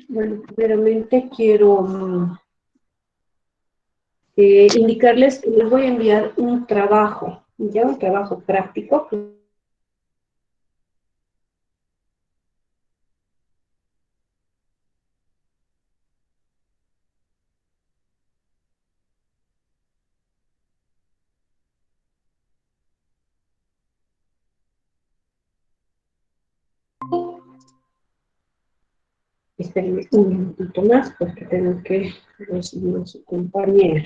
Bueno, primeramente quiero indicarles que les voy a enviar un trabajo, ya un trabajo práctico. Espérenme un minutito más porque tengo que recibir a su compañera.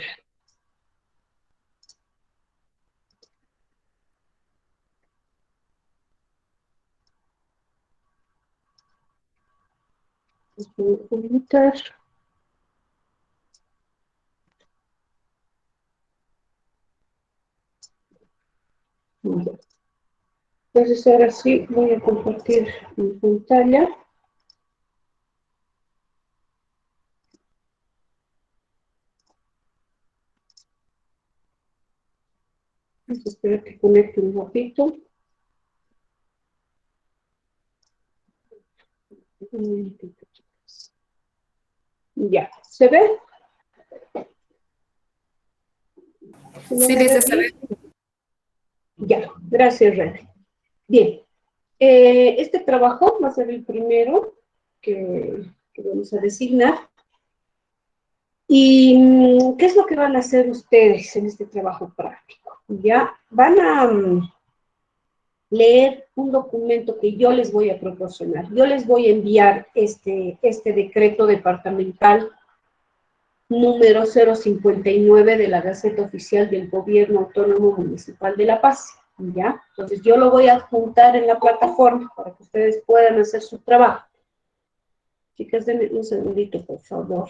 Voy a publicar. Entonces ahora sí voy a compartir mi pantalla. Espero que conecte un ratito. Un minutito, chicos. Ya, ¿se ve? Sí, dice, se ve. Ya, gracias, Red. Bien, este trabajo va a ser el primero que vamos a designar. ¿Y qué es lo que van a hacer ustedes en este trabajo práctico? Ya van a leer un documento que yo les voy a proporcionar. Yo les voy a enviar este decreto departamental número 059 de la Gaceta Oficial del Gobierno Autónomo Municipal de La Paz, ¿ya? Entonces yo lo voy a adjuntar en la plataforma para que ustedes puedan hacer su trabajo. Chicas, denme un segundito, por favor.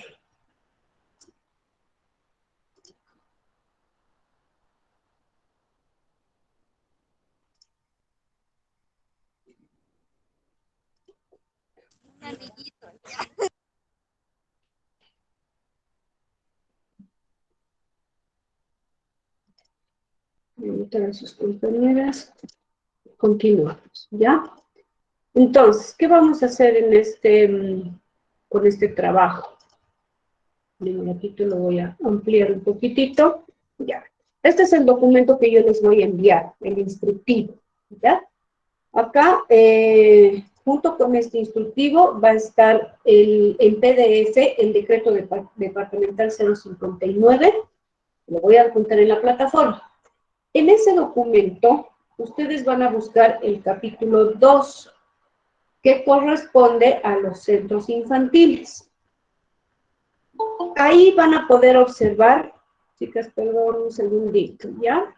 Invitar a sus compañeras. Continuamos, ¿ya? Entonces, ¿qué vamos a hacer en con este trabajo? Un ratito lo voy a ampliar un poquitito. Ya. Este es el documento que yo les voy a enviar, el instructivo, ¿ya? Acá, junto con este instructivo, va a estar el PDF, el decreto departamental 059, lo voy a adjuntar en la plataforma. En ese documento, ustedes van a buscar el capítulo 2, que corresponde a los centros infantiles. Ahí van a poder observar, chicas, perdón, un segundito, ¿ya?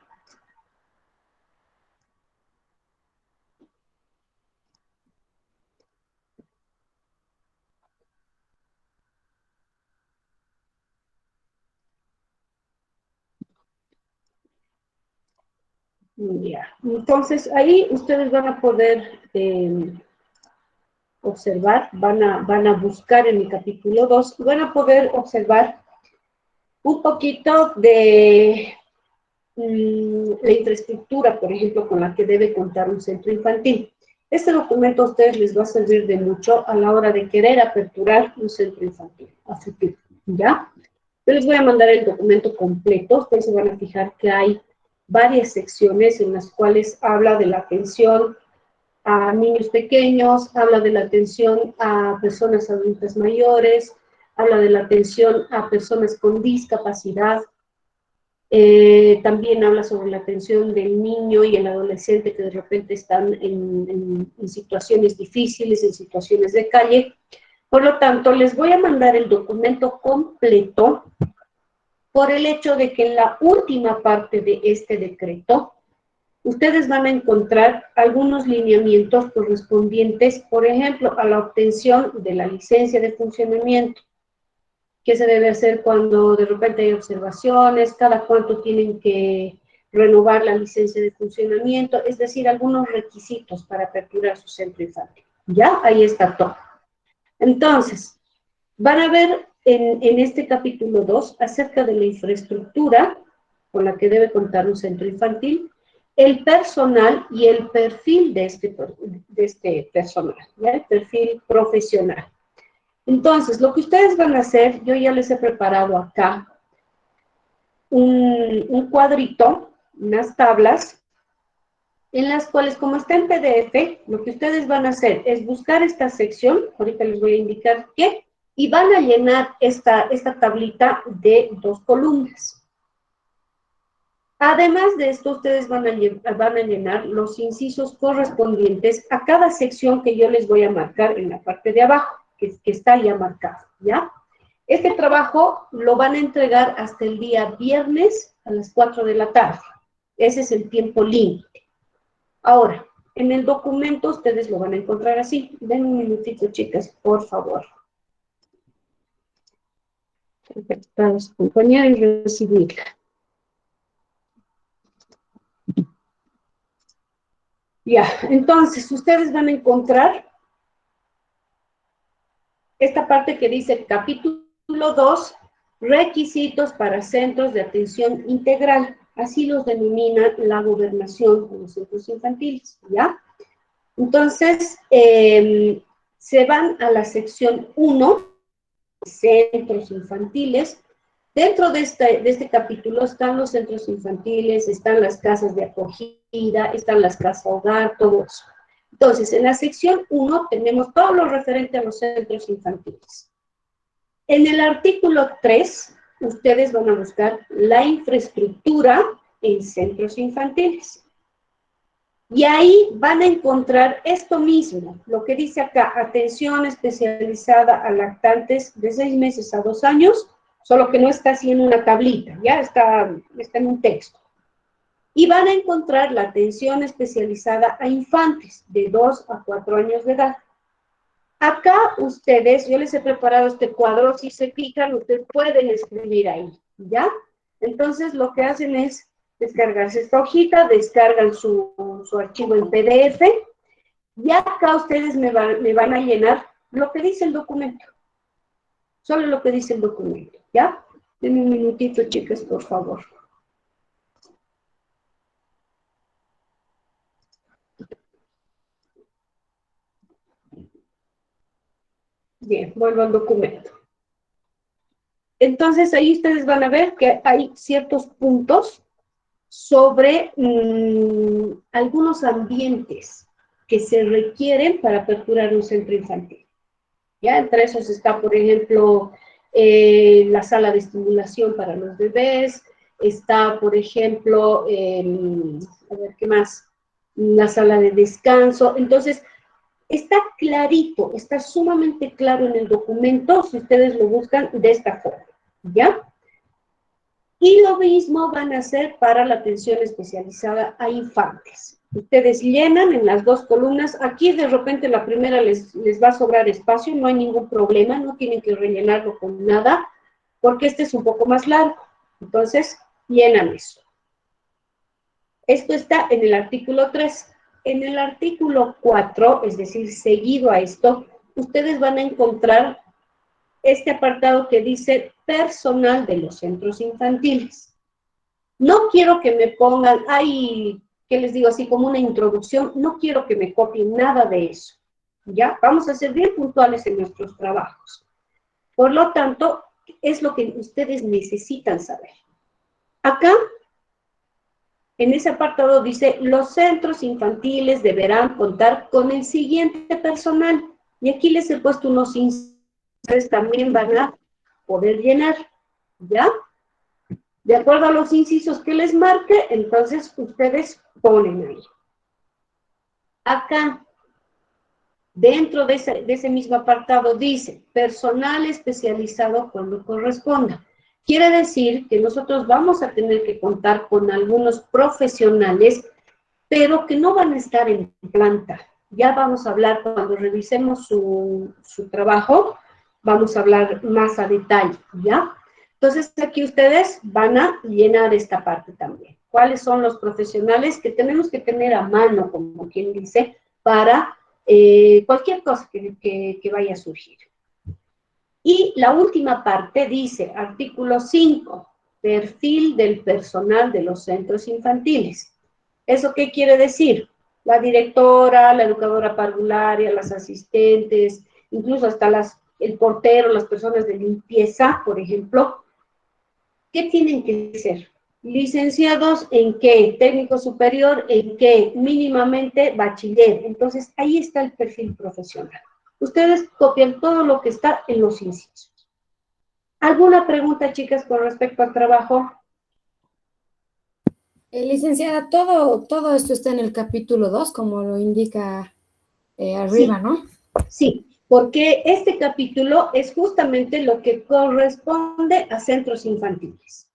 Ya. Entonces, ahí ustedes van a poder observar, van a buscar en el capítulo 2, van a poder observar un poquito de la infraestructura, por ejemplo, con la que debe contar un centro infantil. Este documento a ustedes les va a servir de mucho a la hora de querer aperturar un centro infantil a futuro, ¿ya? Yo les voy a mandar el documento completo. Ustedes se van a fijar que hay varias secciones en las cuales habla de la atención a niños pequeños, habla de la atención a personas adultas mayores, habla de la atención a personas con discapacidad, también habla sobre la atención del niño y el adolescente que de repente están en situaciones difíciles, en situaciones de calle. Por lo tanto, les voy a mandar el documento completo por el hecho de que en la última parte de este decreto, ustedes van a encontrar algunos lineamientos correspondientes, por ejemplo, a la obtención de la licencia de funcionamiento. ¿Qué se debe hacer cuando de repente hay observaciones? ¿Cada cuánto tienen que renovar la licencia de funcionamiento? Es decir, algunos requisitos para aperturar su centro infantil. ¿Ya? Ahí está todo. Entonces, van a ver en este capítulo 2 acerca de la infraestructura con la que debe contar un centro infantil, el personal y el perfil de este personal, ¿ya? El perfil profesional. Entonces, lo que ustedes van a hacer, yo ya les he preparado acá un cuadrito, unas tablas, en las cuales, como está en PDF, lo que ustedes van a hacer es buscar esta sección, ahorita les voy a indicar qué, y van a llenar esta tablita de 2 columnas. Además de esto, ustedes van a llenar los incisos correspondientes a cada sección que yo les voy a marcar en la parte de abajo, que está ya marcado, ¿ya? Este trabajo lo van a entregar hasta el día viernes a las 4 de la tarde. Ese es el tiempo límite. Ahora, en el documento ustedes lo van a encontrar así. Den un minutito, chicas, por favor. Para su compañera y recibirla. Ya, entonces, ustedes van a encontrar esta parte que dice capítulo 2, requisitos para centros de atención integral. Así los denomina la gobernación de los centros infantiles, ¿ya? Entonces, se van a la sección 1, centros infantiles. Dentro de este capítulo están los centros infantiles, están las casas de acogida, están las casas hogar, todo eso. Entonces, en la sección 1 tenemos todo lo referente a los centros infantiles. En el artículo 3, ustedes van a buscar la infraestructura en centros infantiles. Y ahí van a encontrar esto mismo, lo que dice acá, atención especializada a lactantes de 6 meses a 2 años, solo que no está así en una tablita, ya está en un texto. Y van a encontrar la atención especializada a infantes de 2 a 4 años de edad. Acá ustedes, yo les he preparado este cuadro, si se fijan, ustedes pueden escribir ahí, ¿ya? Entonces lo que hacen es descargarse esta hojita, descargan su archivo en PDF, y acá ustedes me van a llenar lo que dice el documento. Solo lo que dice el documento, ¿ya? Denme un minutito, chicas, por favor. Bien, vuelvo al documento. Entonces, ahí ustedes van a ver que hay ciertos puntos sobre algunos ambientes que se requieren para aperturar un centro infantil. ¿Ya? Entre esos está, por ejemplo, la sala de estimulación para los bebés, está, por ejemplo, a ver, ¿qué más? La sala de descanso. Entonces, está clarito, está sumamente claro en el documento, si ustedes lo buscan de esta forma, ¿ya? Y lo mismo van a hacer para la atención especializada a infantes. Ustedes llenan en las 2 columnas, aquí de repente la primera les va a sobrar espacio, no hay ningún problema, no tienen que rellenarlo con nada, porque este es un poco más largo. Entonces, llenan eso. Esto está en el artículo 3. En el artículo 4, es decir, seguido a esto, ustedes van a encontrar este apartado que dice personal de los centros infantiles. No quiero que me pongan, ¿qué les digo? Así como una introducción, no quiero que me copien nada de eso, ¿ya? Vamos a ser bien puntuales en nuestros trabajos. Por lo tanto, es lo que ustedes necesitan saber. Acá, en ese apartado dice, los centros infantiles deberán contar con el siguiente personal. Y aquí les he puesto unos incisos, también van a poder llenar, ¿ya? De acuerdo a los incisos que les marque, entonces ustedes ponen ahí. Acá, dentro de ese mismo apartado dice, personal especializado cuando corresponda. Quiere decir que nosotros vamos a tener que contar con algunos profesionales, pero que no van a estar en planta. Ya vamos a hablar, cuando revisemos su trabajo, vamos a hablar más a detalle, ¿ya? Entonces, aquí ustedes van a llenar esta parte también. ¿Cuáles son los profesionales que tenemos que tener a mano, como quien dice, para cualquier cosa que vaya a surgir? Y la última parte dice, artículo 5, perfil del personal de los centros infantiles. ¿Eso qué quiere decir? La directora, la educadora parvularia, las asistentes, incluso hasta las el portero, las personas de limpieza, por ejemplo, ¿qué tienen que ser? Licenciados en qué, técnico superior en qué, mínimamente bachiller. Entonces, ahí está el perfil profesional. Ustedes copian todo lo que está en los incisos. ¿Alguna pregunta, chicas, con respecto al trabajo? Licenciada, todo esto está en el capítulo 2, como lo indica arriba, Sí, ¿no? sí, porque este capítulo es justamente lo que corresponde a centros infantiles.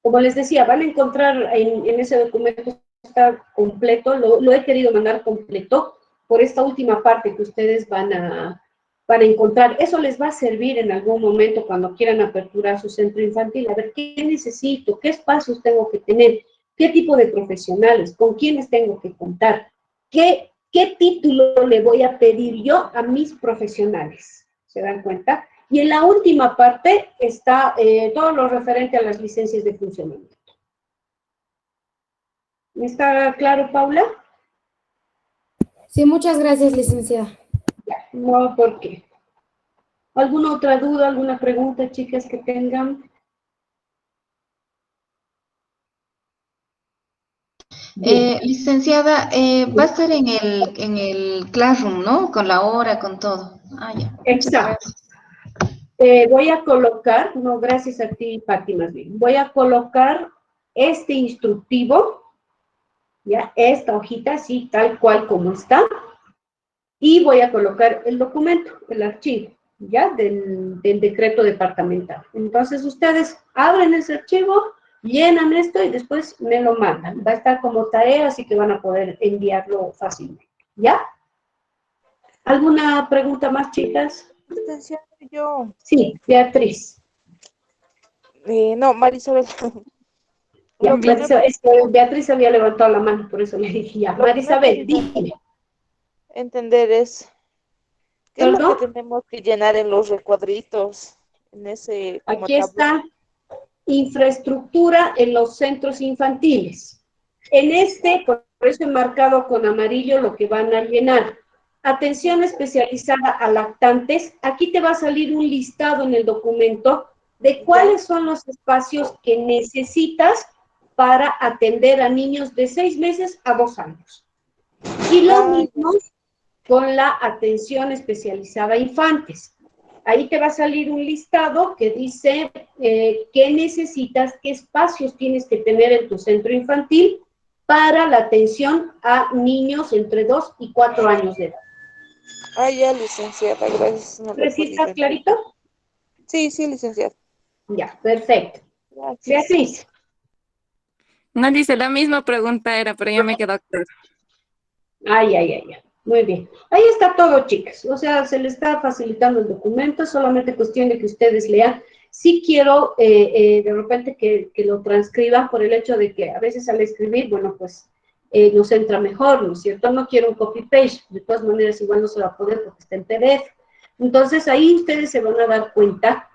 Como les decía, van a encontrar en ese documento, está completo, lo he querido mandar completo por esta última parte que ustedes van a encontrar. Eso les va a servir en algún momento cuando quieran aperturar su centro infantil, a ver qué necesito, qué espacios tengo que tener, qué tipo de profesionales, con quiénes tengo que contar, qué título le voy a pedir yo a mis profesionales. ¿Se dan cuenta? Y en la última parte está todo lo referente a las licencias de funcionamiento. ¿Me está claro, Paula? Sí, muchas gracias, licenciada. Ya, no, ¿por qué? ¿Alguna otra duda, alguna pregunta, chicas, que tengan? Bien. Licenciada, va a estar en el Classroom, ¿no? Con la hora, con todo. Ah, ya. Muchas Exacto. gracias. Voy a colocar, no, gracias a ti, Pati, más bien. Voy a colocar este instructivo, ya, esta hojita, así, tal cual como está, y voy a colocar el documento, el archivo, ya, del decreto departamental. Entonces, ustedes abren ese archivo, llenan esto y después me lo mandan. Va a estar como tarea, así que van a poder enviarlo fácilmente, ¿ya? ¿Alguna pregunta más, chicas? Licenciada, yo, Sí, Beatriz. no, Marisabel, Ya, lo que no, Es que Beatriz había levantado la mano, por eso le dije ya. lo que no he Marisabel, podido dime. entender es qué es lo que ¿Perdón? tenemos que llenar en los recuadritos, en ese como Aquí tablón. está infraestructura en los centros infantiles. En este, por eso he marcado con amarillo lo que van a llenar. Atención especializada a lactantes. Aquí te va a salir un listado en el documento de Ya, cuáles son los espacios que necesitas para atender a niños de 6 meses a 2 años. Y lo ah, ya. mismo con la atención especializada a infantes. Ahí te va a salir un listado que dice qué necesitas, qué espacios tienes que tener en tu centro infantil para la atención a niños entre 2 y 4 años de edad. Ah, ya, licenciada, gracias, no lo he ¿Sí podido está entender. clarito? Sí, sí, licenciada, Ya, perfecto. gracias. Beatriz. No dice la misma pregunta era, pero ya me quedó claro. Ay, ay, ay, ay. Muy bien. Ahí está todo, chicas. O sea, se les está facilitando el documento, solamente cuestión de que ustedes lean. Sí quiero de repente que lo transcriban por el hecho de que a veces al escribir, bueno, pues nos entra mejor, ¿no es cierto? No quiero un copy-paste, de todas maneras igual no se va a poder porque está en PDF. Entonces ahí ustedes se van a dar cuenta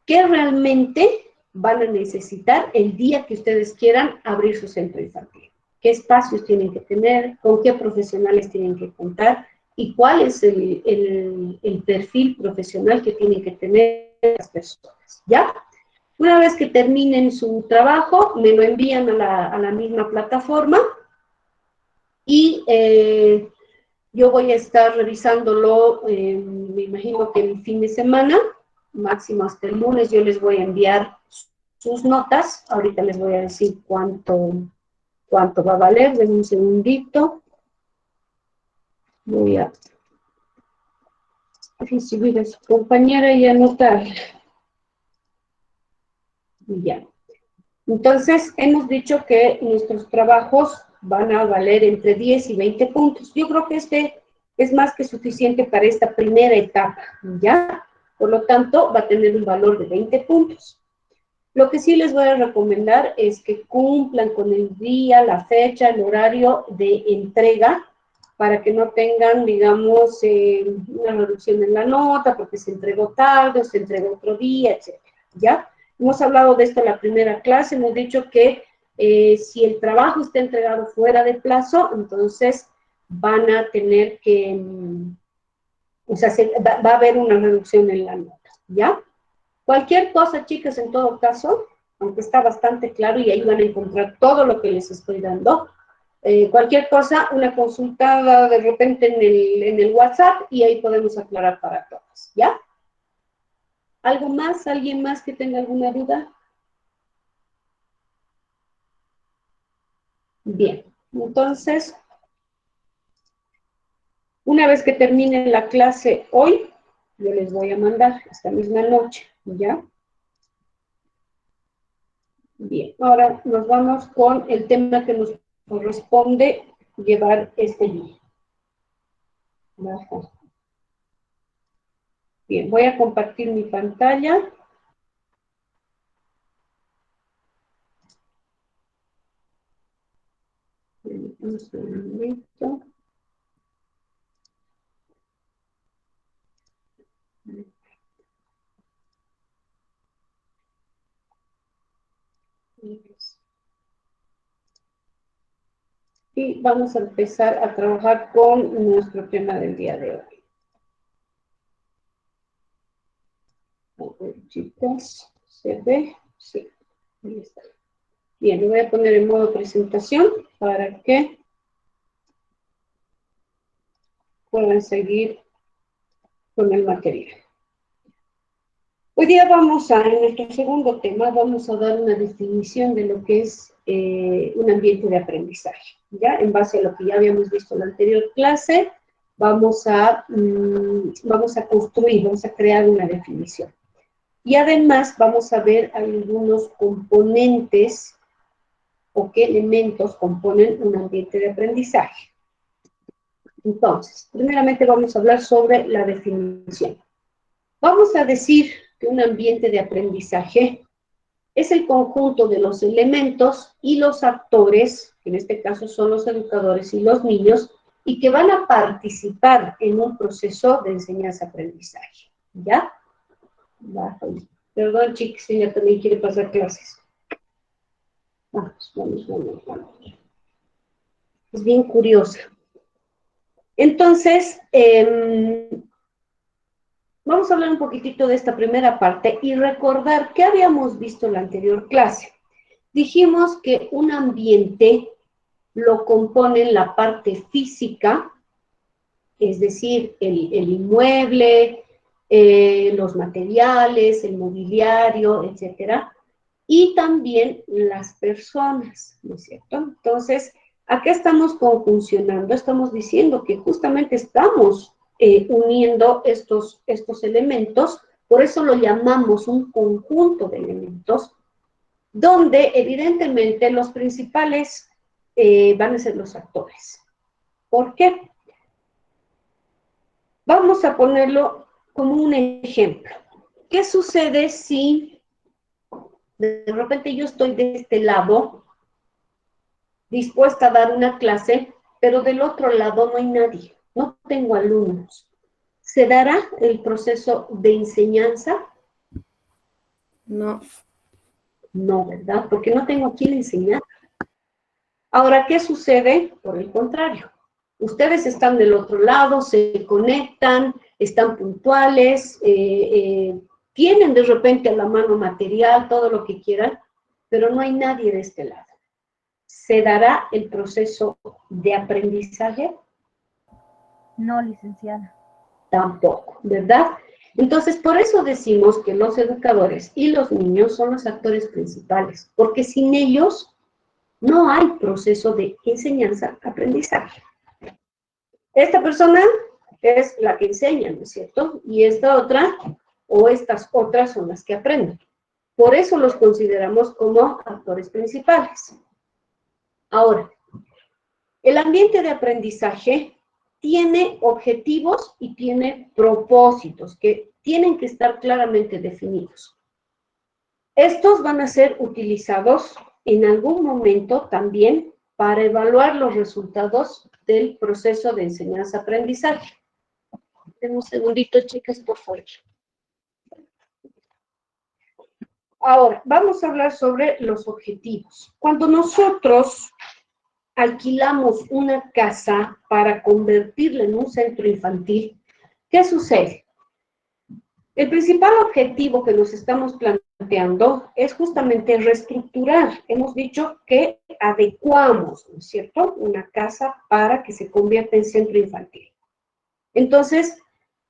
que realmente van a necesitar el día que ustedes quieran abrir su centro infantil. Qué espacios tienen que tener, con qué profesionales tienen que contar y cuál es el perfil profesional que tienen que tener las personas, ¿ya? Una vez que terminen su trabajo, me lo envían a la misma plataforma y yo voy a estar revisándolo, me imagino que el fin de semana, máximo hasta el lunes, yo les voy a enviar sus notas. Ahorita les voy a decir cuánto va a valer. Denme un segundito. Voy a recibir a su compañera y anotar. Ya. Entonces, hemos dicho que nuestros trabajos van a valer entre 10 y 20 puntos. Yo creo que este es más que suficiente para esta primera etapa, ¿ya? Por lo tanto, va a tener un valor de 20 puntos. Lo que sí les voy a recomendar es que cumplan con el día, la fecha, el horario de entrega, para que no tengan, digamos, una reducción en la nota, porque se entregó tarde o se entregó otro día, etc. ¿Ya? Hemos hablado de esto en la primera clase, hemos dicho que si el trabajo está entregado fuera de plazo, entonces van a tener O sea, va a haber una reducción en la nota, ¿ya? Cualquier cosa, chicas, en todo caso, aunque está bastante claro y ahí van a encontrar todo lo que les estoy dando, cualquier cosa, una consulta de repente en el WhatsApp y ahí podemos aclarar para todos, ¿ya? ¿Algo más? ¿Alguien más que tenga alguna duda? Bien, entonces, una vez que termine la clase hoy, yo les voy a mandar esta misma noche, ¿ya? Bien, ahora nos vamos con el tema que nos corresponde llevar este día. Baja. Bien, voy a compartir mi pantalla. Un segundito. Y vamos a empezar a trabajar con nuestro tema del día de hoy. A ver, chicas, ¿se ve? Sí, ahí está. Bien, lo voy a poner en modo presentación para que puedan seguir con el material. Hoy día en nuestro segundo tema, vamos a dar una definición de lo que es un ambiente de aprendizaje. ¿Ya? En base a lo que ya habíamos visto en la anterior clase, vamos a construir, vamos a crear una definición. Y además vamos a ver algunos componentes o qué elementos componen un ambiente de aprendizaje. Entonces, primeramente vamos a hablar sobre la definición. Vamos a decir que un ambiente de aprendizaje es el conjunto de los elementos y los actores, que en este caso son los educadores y los niños, y que van a participar en un proceso de enseñanza-aprendizaje. ¿Ya? Perdón, chicos, ella también quiere pasar clases. Vamos. Es bien curiosa. Entonces, vamos a hablar un poquitito de esta primera parte y recordar qué habíamos visto en la anterior clase. Dijimos que un ambiente lo componen la parte física, es decir, el inmueble, los materiales, el mobiliario, etcétera, y también las personas, ¿no es cierto? Entonces, acá estamos conjuncionando, estamos diciendo que justamente estamos uniendo estos elementos, por eso lo llamamos un conjunto de elementos, donde evidentemente los principales van a ser los actores. ¿Por qué? Vamos a ponerlo como un ejemplo. ¿Qué sucede si de repente yo estoy de este lado, dispuesta a dar una clase, pero del otro lado no hay nadie, no tengo alumnos? ¿Se dará el proceso de enseñanza? No. No, ¿verdad? Porque no tengo a quién enseñar. Ahora, ¿qué sucede? Por el contrario. Ustedes están del otro lado, se conectan, están puntuales, tienen de repente a la mano material, todo lo que quieran, pero no hay nadie de este lado. ¿Se dará el proceso de aprendizaje? No, licenciada. Tampoco, ¿verdad? Entonces, por eso decimos que los educadores y los niños son los actores principales, porque sin ellos no hay proceso de enseñanza-aprendizaje. Esta persona es la que enseña, ¿no es cierto? Y esta otra, o estas otras son las que aprenden. Por eso los consideramos como actores principales. Ahora, el ambiente de aprendizaje tiene objetivos y tiene propósitos que tienen que estar claramente definidos. Estos van a ser utilizados en algún momento también para evaluar los resultados del proceso de enseñanza-aprendizaje. Denme un segundito, chicas, por favor. Ahora, vamos a hablar sobre los objetivos. Cuando nosotros alquilamos una casa para convertirla en un centro infantil, ¿Qué sucede? El principal objetivo que nos estamos planteando es justamente reestructurar. Hemos dicho que adecuamos, ¿no es cierto?, una casa para que se convierta en centro infantil. Entonces,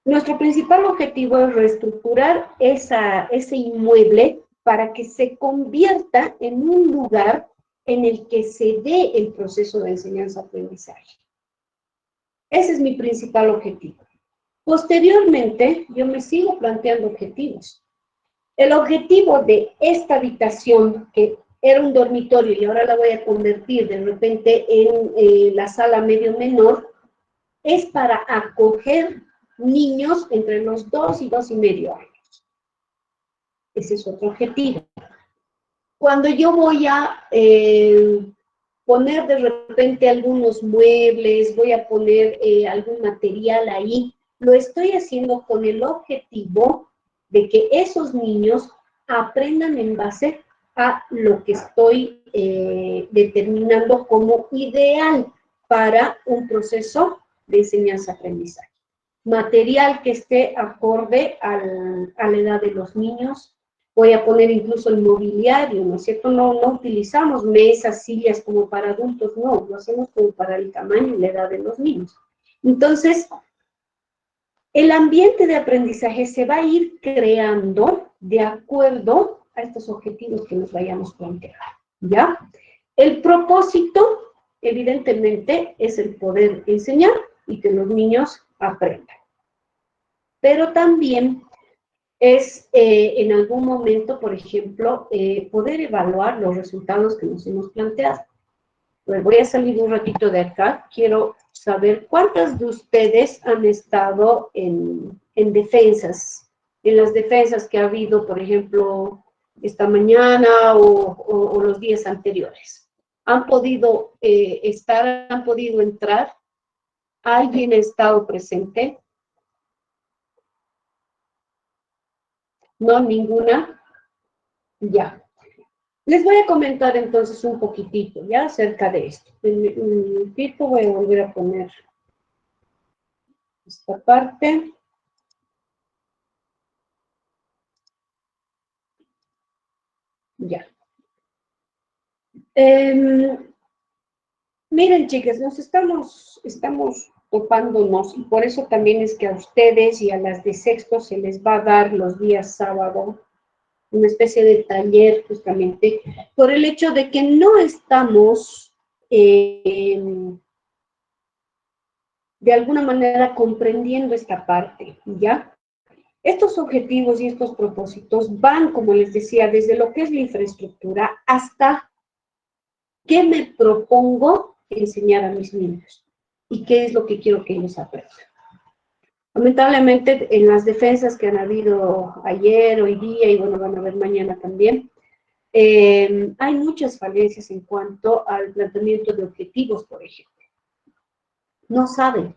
nuestro principal objetivo es reestructurar ese inmueble para que se convierta en un lugar en el que se dé el proceso de enseñanza-aprendizaje. Ese es mi principal objetivo. Posteriormente, yo me sigo planteando objetivos. El objetivo de esta habitación, que era un dormitorio y ahora la voy a convertir de repente en la sala medio menor, es para acoger niños entre los 2 y 2,5 años. Ese es otro objetivo. Cuando yo voy a poner de repente algunos muebles, voy a poner algún material ahí, lo estoy haciendo con el objetivo de que esos niños aprendan en base a lo que estoy determinando como ideal para un proceso de enseñanza-aprendizaje. Material que esté acorde a la edad de los niños. Voy a poner incluso el mobiliario, ¿no es cierto? No utilizamos mesas, sillas como para adultos, no, lo hacemos como para el tamaño y la edad de los niños. Entonces, el ambiente de aprendizaje se va a ir creando de acuerdo a estos objetivos que nos vayamos planteando, ¿ya? El propósito, evidentemente, es el poder enseñar y que los niños aprendan. Pero también es en algún momento, por ejemplo, poder evaluar los resultados que nos hemos planteado. Pues voy a salir un ratito de acá. Quiero saber cuántas de ustedes han estado en defensas, en las defensas que ha habido, por ejemplo, esta mañana o los días anteriores. ¿Han podido estar, han podido entrar? ¿Alguien ha estado presente? ¿No? ¿Ninguna? Ya. Les voy a comentar entonces un poquitito, ¿ya? Acerca de esto. Un minutito, voy a volver a poner esta parte. Ya. Miren, chicas, nos estamos topándonos, y por eso también es que a ustedes y a las de sexto se les va a dar los días sábado una especie de taller, justamente, por el hecho de que no estamos, de alguna manera, comprendiendo esta parte, ¿ya? Estos objetivos y estos propósitos van, como les decía, desde lo que es la infraestructura hasta qué me propongo enseñar a mis niños y qué es lo que quiero que ellos aprendan. Lamentablemente, en las defensas que han habido ayer, hoy día, y bueno, van a haber mañana también, hay muchas falencias en cuanto al planteamiento de objetivos, por ejemplo. No saben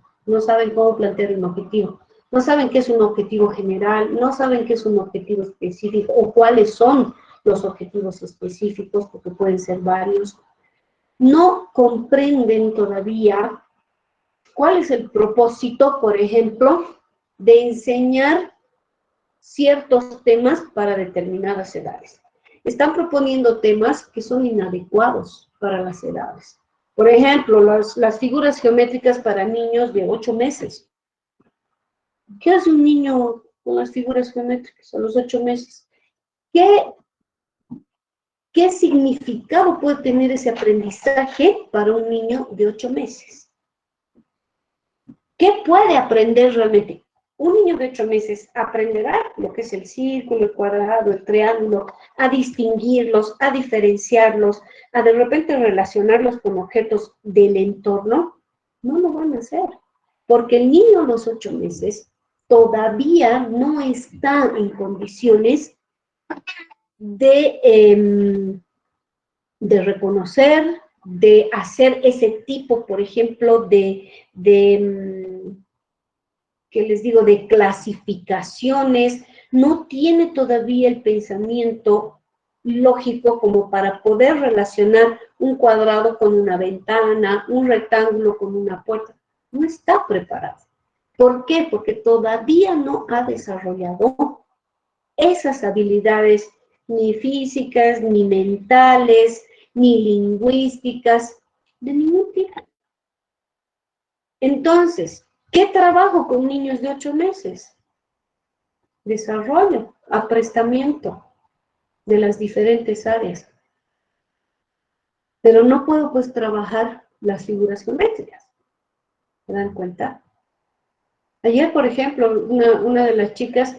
cómo plantear un objetivo, no saben qué es un objetivo general, no saben qué es un objetivo específico o cuáles son los objetivos específicos, porque pueden ser varios. No comprenden todavía cuál es el propósito, por ejemplo, de enseñar ciertos temas para determinadas edades. Están proponiendo temas que son inadecuados para las edades. Por ejemplo, las figuras geométricas para niños de 8 meses. ¿Qué hace un niño con las figuras geométricas a los 8 meses? ¿Qué significado puede tener ese aprendizaje para un niño de 8 meses? ¿Qué puede aprender realmente? Un niño de 8 meses aprenderá lo que es el círculo, el cuadrado, el triángulo, a distinguirlos, a diferenciarlos, a de repente relacionarlos con objetos del entorno. No lo van a hacer, porque el niño a los 8 meses todavía no está en condiciones de reconocer, de hacer ese tipo, por ejemplo, ¿qué les digo?, de clasificaciones. No tiene todavía el pensamiento lógico como para poder relacionar un cuadrado con una ventana, un rectángulo con una puerta. No está preparado. ¿Por qué? Porque todavía no ha desarrollado esas habilidades ni físicas, ni mentales, ni lingüísticas, de ningún tipo. Entonces, ¿qué trabajo con niños de 8 meses? Desarrollo, aprestamiento de las diferentes áreas. Pero no puedo pues trabajar las figuras geométricas. ¿Se dan cuenta? Ayer, por ejemplo, una de las chicas,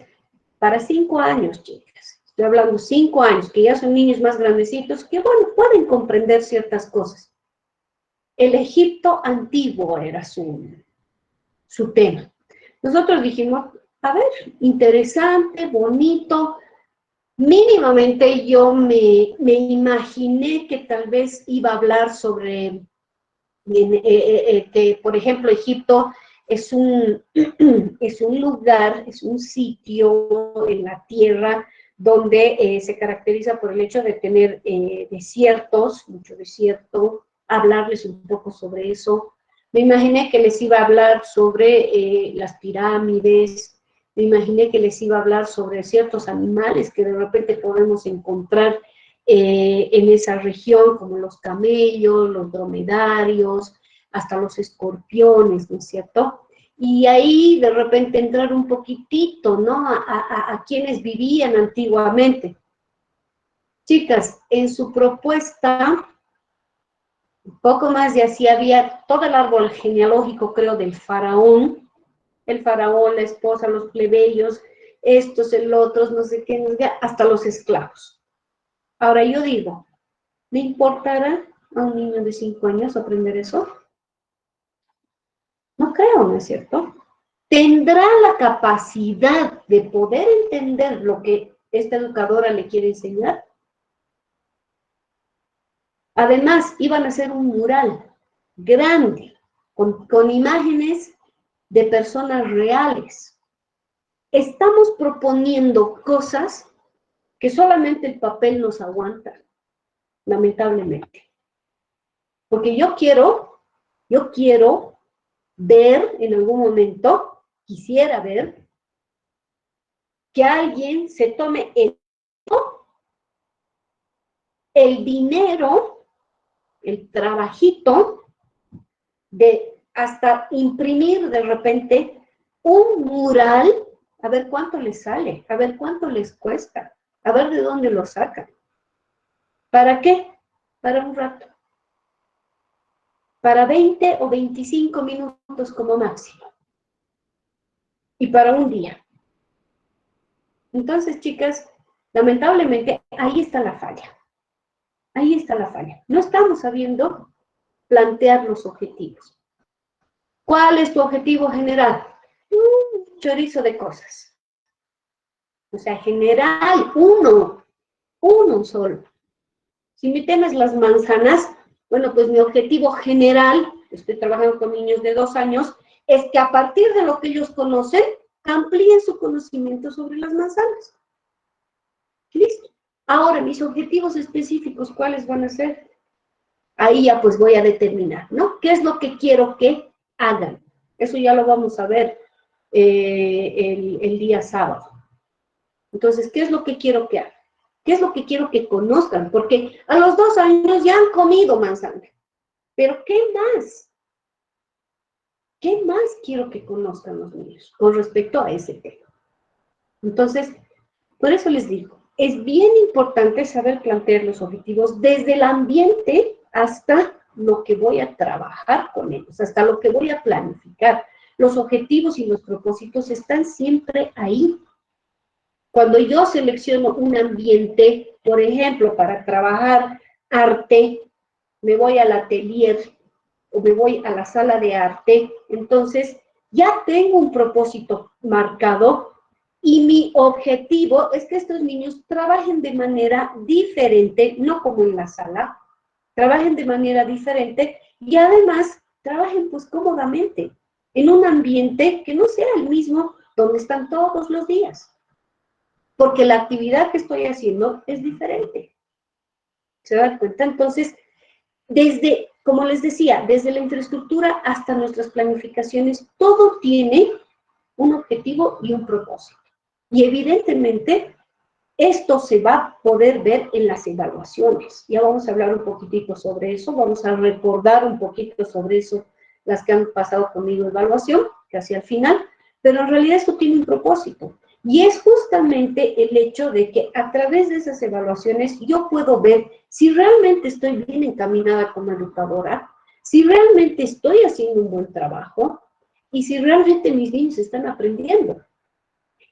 para 5 años, chicas, estoy hablando 5 años, que ya son niños más grandecitos, que bueno, pueden comprender ciertas cosas. El Egipto antiguo era su tema. Nosotros dijimos, a ver, interesante, bonito. Mínimamente yo me imaginé que tal vez iba a hablar sobre que, por ejemplo, Egipto es un lugar, es un sitio en la tierra donde se caracteriza por el hecho de tener desiertos, mucho desierto, hablarles un poco sobre eso. Me imaginé que les iba a hablar sobre las pirámides, me imaginé que les iba a hablar sobre ciertos animales que de repente podemos encontrar en esa región, como los camellos, los dromedarios, hasta los escorpiones, ¿no es cierto? Y ahí de repente entrar un poquitito, ¿no? A quienes vivían antiguamente. Chicas, en su propuesta, un poco más de así había todo el árbol genealógico, creo, del faraón, el faraón, la esposa, los plebeyos, estos, el otros, no sé qué, hasta los esclavos. Ahora yo digo, ¿me importará a un niño de 5 años aprender eso? No creo, ¿no es cierto? ¿Tendrá la capacidad de poder entender lo que esta educadora le quiere enseñar? Además, iban a hacer un mural grande, con imágenes de personas reales. Estamos proponiendo cosas que solamente el papel nos aguanta, lamentablemente. Porque yo quiero ver en algún momento, quisiera ver, que alguien se tome el dinero, el trabajito, de hasta imprimir de repente un mural, a ver cuánto les sale, a ver cuánto les cuesta, a ver de dónde lo sacan. ¿Para qué? Para un rato. Para 20 o 25 minutos como máximo. Y para un día. Entonces, chicas, lamentablemente, ahí está la falla. Ahí está la falla. No estamos sabiendo plantear los objetivos. ¿Cuál es tu objetivo general? Un chorizo de cosas. O sea, general, uno solo. Si mi tema es las manzanas, bueno, pues mi objetivo general, estoy trabajando con niños de 2 años, es que a partir de lo que ellos conocen, amplíen su conocimiento sobre las manzanas. Listo. Ahora, mis objetivos específicos, ¿cuáles van a ser? Ahí ya pues voy a determinar, ¿no? ¿Qué es lo que quiero que hagan? Eso ya lo vamos a ver el día sábado. Entonces, ¿qué es lo que quiero que hagan? ¿Qué es lo que quiero que conozcan? Porque a los 2 años ya han comido manzana. Pero ¿qué más? ¿Qué más quiero que conozcan los niños con respecto a ese tema? Entonces, por eso les digo, es bien importante saber plantear los objetivos desde el ambiente hasta lo que voy a trabajar con ellos, hasta lo que voy a planificar. Los objetivos y los propósitos están siempre ahí. Cuando yo selecciono un ambiente, por ejemplo, para trabajar arte, me voy al atelier o me voy a la sala de arte, entonces ya tengo un propósito marcado y mi objetivo es que estos niños trabajen de manera diferente, no como en la sala, trabajen de manera diferente y además trabajen pues cómodamente en un ambiente que no sea el mismo donde están todos los días. Porque la actividad que estoy haciendo es diferente. ¿Se dan cuenta? Entonces, como les decía, desde la infraestructura hasta nuestras planificaciones, todo tiene un objetivo y un propósito. Y evidentemente, esto se va a poder ver en las evaluaciones. Ya vamos a hablar un poquitito sobre eso, vamos a recordar un poquito sobre eso, las que han pasado conmigo evaluación, casi al final, pero en realidad esto tiene un propósito. Y es justamente el hecho de que a través de esas evaluaciones yo puedo ver si realmente estoy bien encaminada como educadora, si realmente estoy haciendo un buen trabajo y si realmente mis niños están aprendiendo.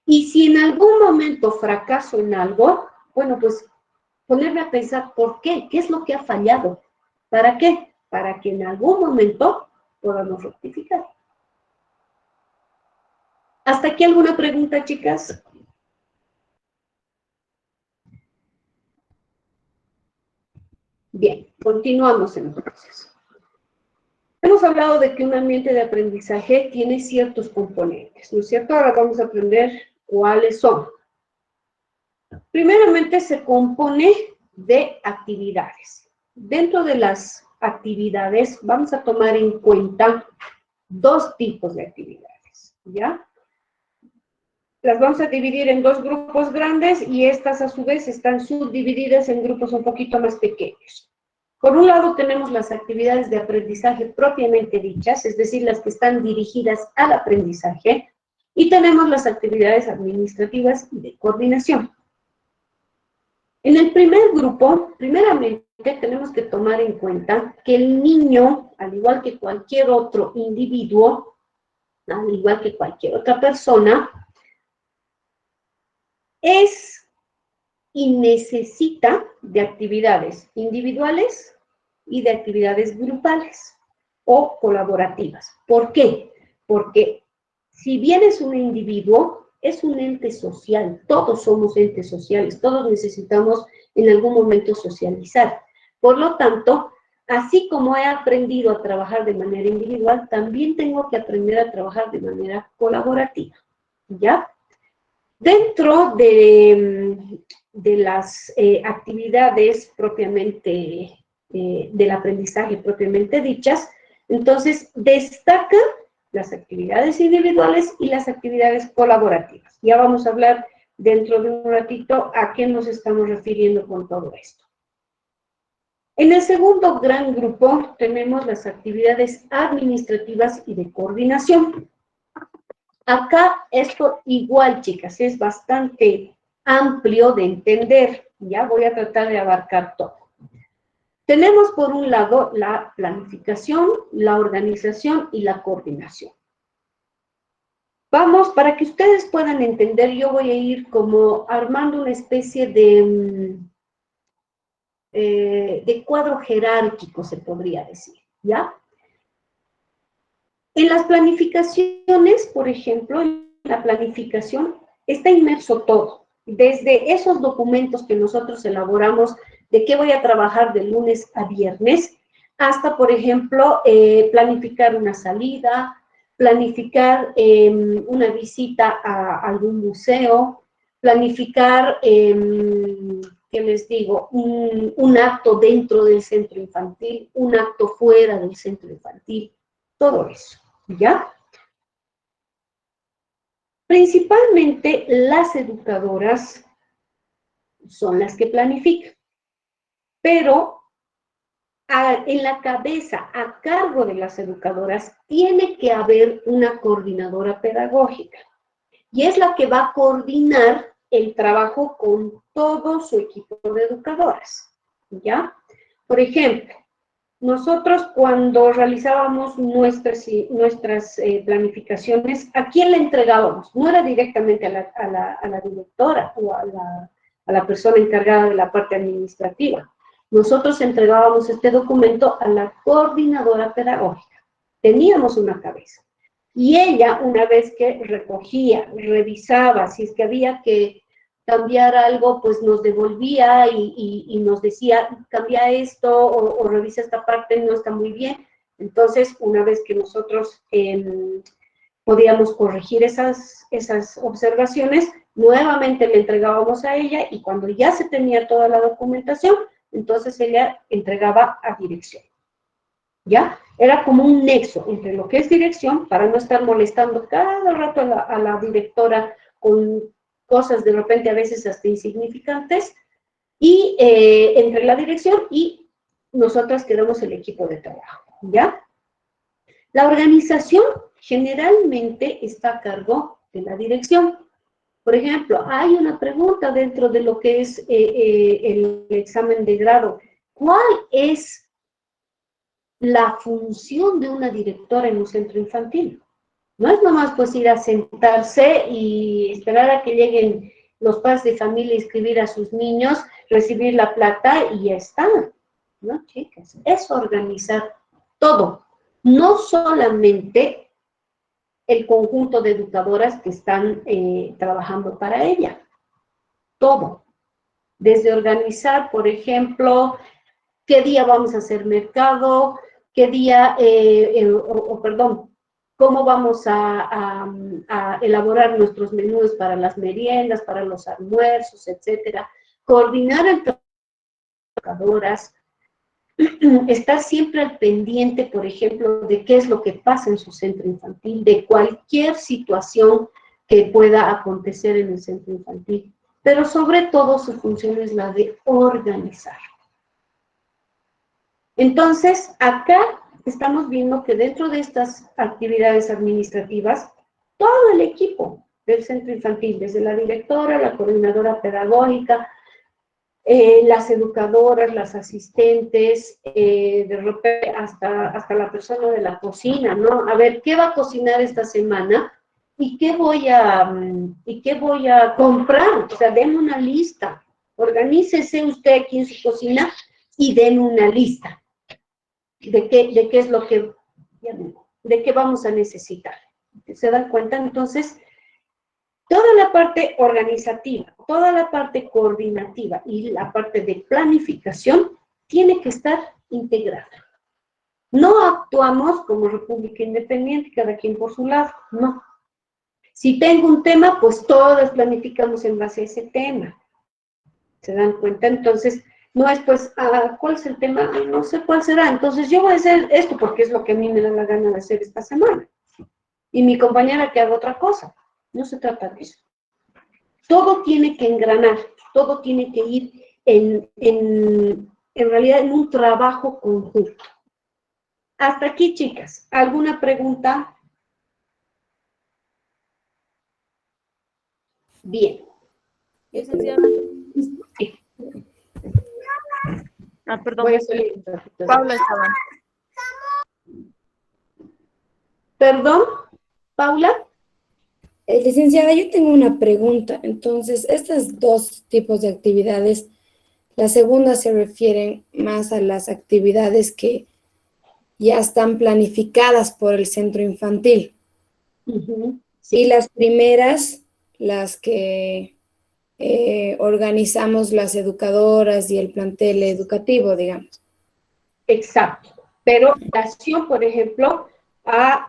Y si en algún momento fracaso en algo, bueno, pues ponerme a pensar por qué, qué es lo que ha fallado, ¿para qué? Para que en algún momento podamos rectificar. ¿Hasta aquí alguna pregunta, chicas? Bien, continuamos entonces. Hemos hablado de que un ambiente de aprendizaje tiene ciertos componentes, ¿no es cierto? Ahora vamos a aprender cuáles son. Primeramente se compone de actividades. Dentro de las actividades vamos a tomar en cuenta dos tipos de actividades, ¿ya? Las vamos a dividir en dos grupos grandes y estas a su vez están subdivididas en grupos un poquito más pequeños. Por un lado tenemos las actividades de aprendizaje propiamente dichas, es decir, las que están dirigidas al aprendizaje, y tenemos las actividades administrativas y de coordinación. En el primer grupo, primeramente, tenemos que tomar en cuenta que el niño, al igual que cualquier otro individuo, al igual que cualquier otra persona, es y necesita de actividades individuales y de actividades grupales o colaborativas. ¿Por qué? Porque si bien es un individuo, es un ente social. Todos somos entes sociales, todos necesitamos en algún momento socializar. Por lo tanto, así como he aprendido a trabajar de manera individual, también tengo que aprender a trabajar de manera colaborativa, ¿ya? Dentro de las actividades propiamente, del aprendizaje propiamente dichas, entonces destacan las actividades individuales y las actividades colaborativas. Ya vamos a hablar dentro de un ratito a qué nos estamos refiriendo con todo esto. En el segundo gran grupo tenemos las actividades administrativas y de coordinación. Acá esto igual, chicas, es bastante amplio de entender. Ya voy a tratar de abarcar todo. Tenemos por un lado la planificación, la organización y la coordinación. Vamos, para que ustedes puedan entender, yo voy a ir como armando una especie de cuadro jerárquico, se podría decir, ¿ya? En las planificaciones, por ejemplo, en la planificación está inmerso todo, desde esos documentos que nosotros elaboramos de qué voy a trabajar de lunes a viernes, hasta, por ejemplo, planificar una salida, planificar una visita a algún museo, planificar, ¿qué les digo? Un acto dentro del centro infantil, un acto fuera del centro infantil, todo eso, ¿ya? Principalmente las educadoras son las que planifican, pero en la cabeza, a cargo de las educadoras, tiene que haber una coordinadora pedagógica, y es la que va a coordinar el trabajo con todo su equipo de educadoras, ¿ya? Por ejemplo, nosotros cuando realizábamos nuestras planificaciones, ¿a quién le entregábamos? No era directamente a la directora o a la persona encargada de la parte administrativa. Nosotros entregábamos este documento a la coordinadora pedagógica. Teníamos una cabeza. Y ella, una vez que recogía, revisaba, si es que había que cambiar algo, pues nos devolvía y nos decía, cambia esto o revisa esta parte, no está muy bien. Entonces, una vez que nosotros podíamos corregir esas observaciones, nuevamente le entregábamos a ella y cuando ya se tenía toda la documentación, entonces ella entregaba a dirección. ¿ya? Era como un nexo entre lo que es dirección, para no estar molestando cada rato a la directora con cosas de repente a veces hasta insignificantes, y entre la dirección y nosotras que éramos el equipo de trabajo, ¿ya? La organización generalmente está a cargo de la dirección. Por ejemplo, hay una pregunta dentro de lo que es el examen de grado. ¿Cuál es la función de una directora en un centro infantil? No es nomás pues ir a sentarse y esperar a que lleguen los padres de familia a inscribir a sus niños, recibir la plata y ya está. No, chicas, es organizar todo. No solamente el conjunto de educadoras que están trabajando para ella. Todo. Desde organizar, por ejemplo, qué día vamos a hacer mercado, qué día, perdón, cómo vamos a elaborar nuestros menús para las meriendas, para los almuerzos, etcétera. Coordinar entre educadoras, estar siempre al pendiente, por ejemplo, de qué es lo que pasa en su centro infantil, de cualquier situación que pueda acontecer en el centro infantil. Pero sobre todo su función es la de organizar. Entonces, acá estamos viendo que dentro de estas actividades administrativas, todo el equipo del centro infantil, desde la directora, la coordinadora pedagógica, las educadoras, las asistentes, de repente hasta la persona de la cocina, ¿no? A ver, ¿qué va a cocinar esta semana? ¿Y qué voy a comprar? O sea, denme una lista. Organícese usted aquí en su cocina y denme una lista de qué es lo que, de qué vamos a necesitar. ¿Se dan cuenta? Entonces, toda la parte organizativa, toda la parte coordinativa y la parte de planificación tiene que estar integrada. No actuamos como república independiente, cada quien por su lado, no. Si tengo un tema, pues todas planificamos en base a ese tema. ¿Se dan cuenta? Entonces, no es pues, ¿cuál es el tema? Ay, no sé cuál será. Entonces, yo voy a hacer esto porque es lo que a mí me da la gana de hacer esta semana. Y mi compañera que haga otra cosa. No se trata de eso. Todo tiene que engranar, todo tiene que ir en realidad en un trabajo conjunto. Hasta aquí, chicas. ¿Alguna pregunta? Bien. Sí. Perdón. Voy a salir un ratito. Paula estaba. ¿Perdón, Paula? Licenciada, yo tengo una pregunta. Entonces, estos dos tipos de actividades, la segunda se refieren más a las actividades que ya están planificadas por el centro infantil. Sí. Y las primeras, las que organizamos las educadoras y el plantel educativo, digamos. Exacto. Pero relación, por ejemplo, a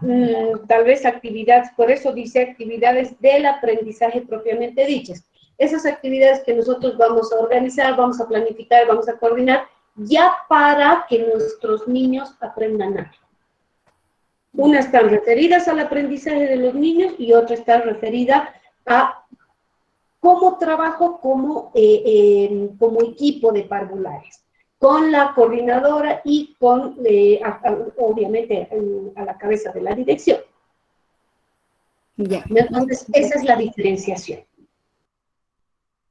tal vez actividades, por eso dice actividades del aprendizaje propiamente dichas. Esas actividades que nosotros vamos a organizar, vamos a planificar, vamos a coordinar, ya para que nuestros niños aprendan algo. Una están referidas al aprendizaje de los niños y otra está referida a cómo trabajo como equipo de parvulares, con la coordinadora y con, obviamente, a la cabeza de la dirección. Ya. Entonces, esa es la diferenciación.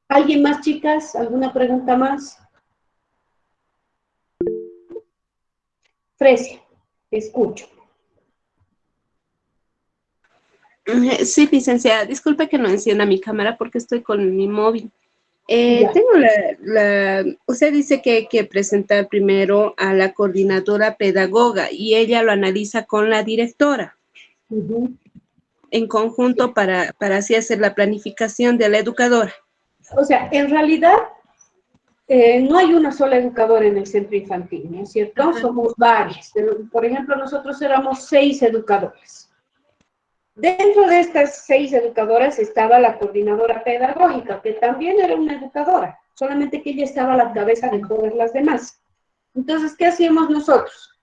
¿Alguien más, chicas? ¿Alguna pregunta más? Fresia, te escucho. Sí, licenciada, disculpe que no encienda mi cámara porque estoy con mi móvil. Ya. Tengo usted dice que hay que presentar primero a la coordinadora pedagoga y ella lo analiza con la directora en conjunto para así hacer la planificación de la educadora. O sea, en realidad, no hay una sola educadora en el centro infantil, ¿no es cierto? Somos varias. Por ejemplo, nosotros éramos 6 educadores. Dentro de estas 6 educadoras estaba la coordinadora pedagógica, que también era una educadora, solamente que ella estaba a la cabeza de todas las demás. Entonces, ¿qué hacíamos nosotros?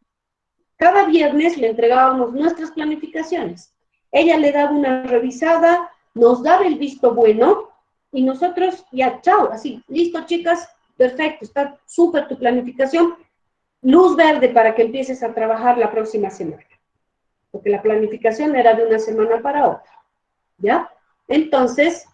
Cada viernes le entregábamos nuestras planificaciones. Ella le daba una revisada, nos daba el visto bueno y nosotros ya, chao, así, listo chicas, perfecto, está súper tu planificación, luz verde para que empieces a trabajar la próxima semana. Porque la planificación era de una semana para otra, ¿ya? Entonces,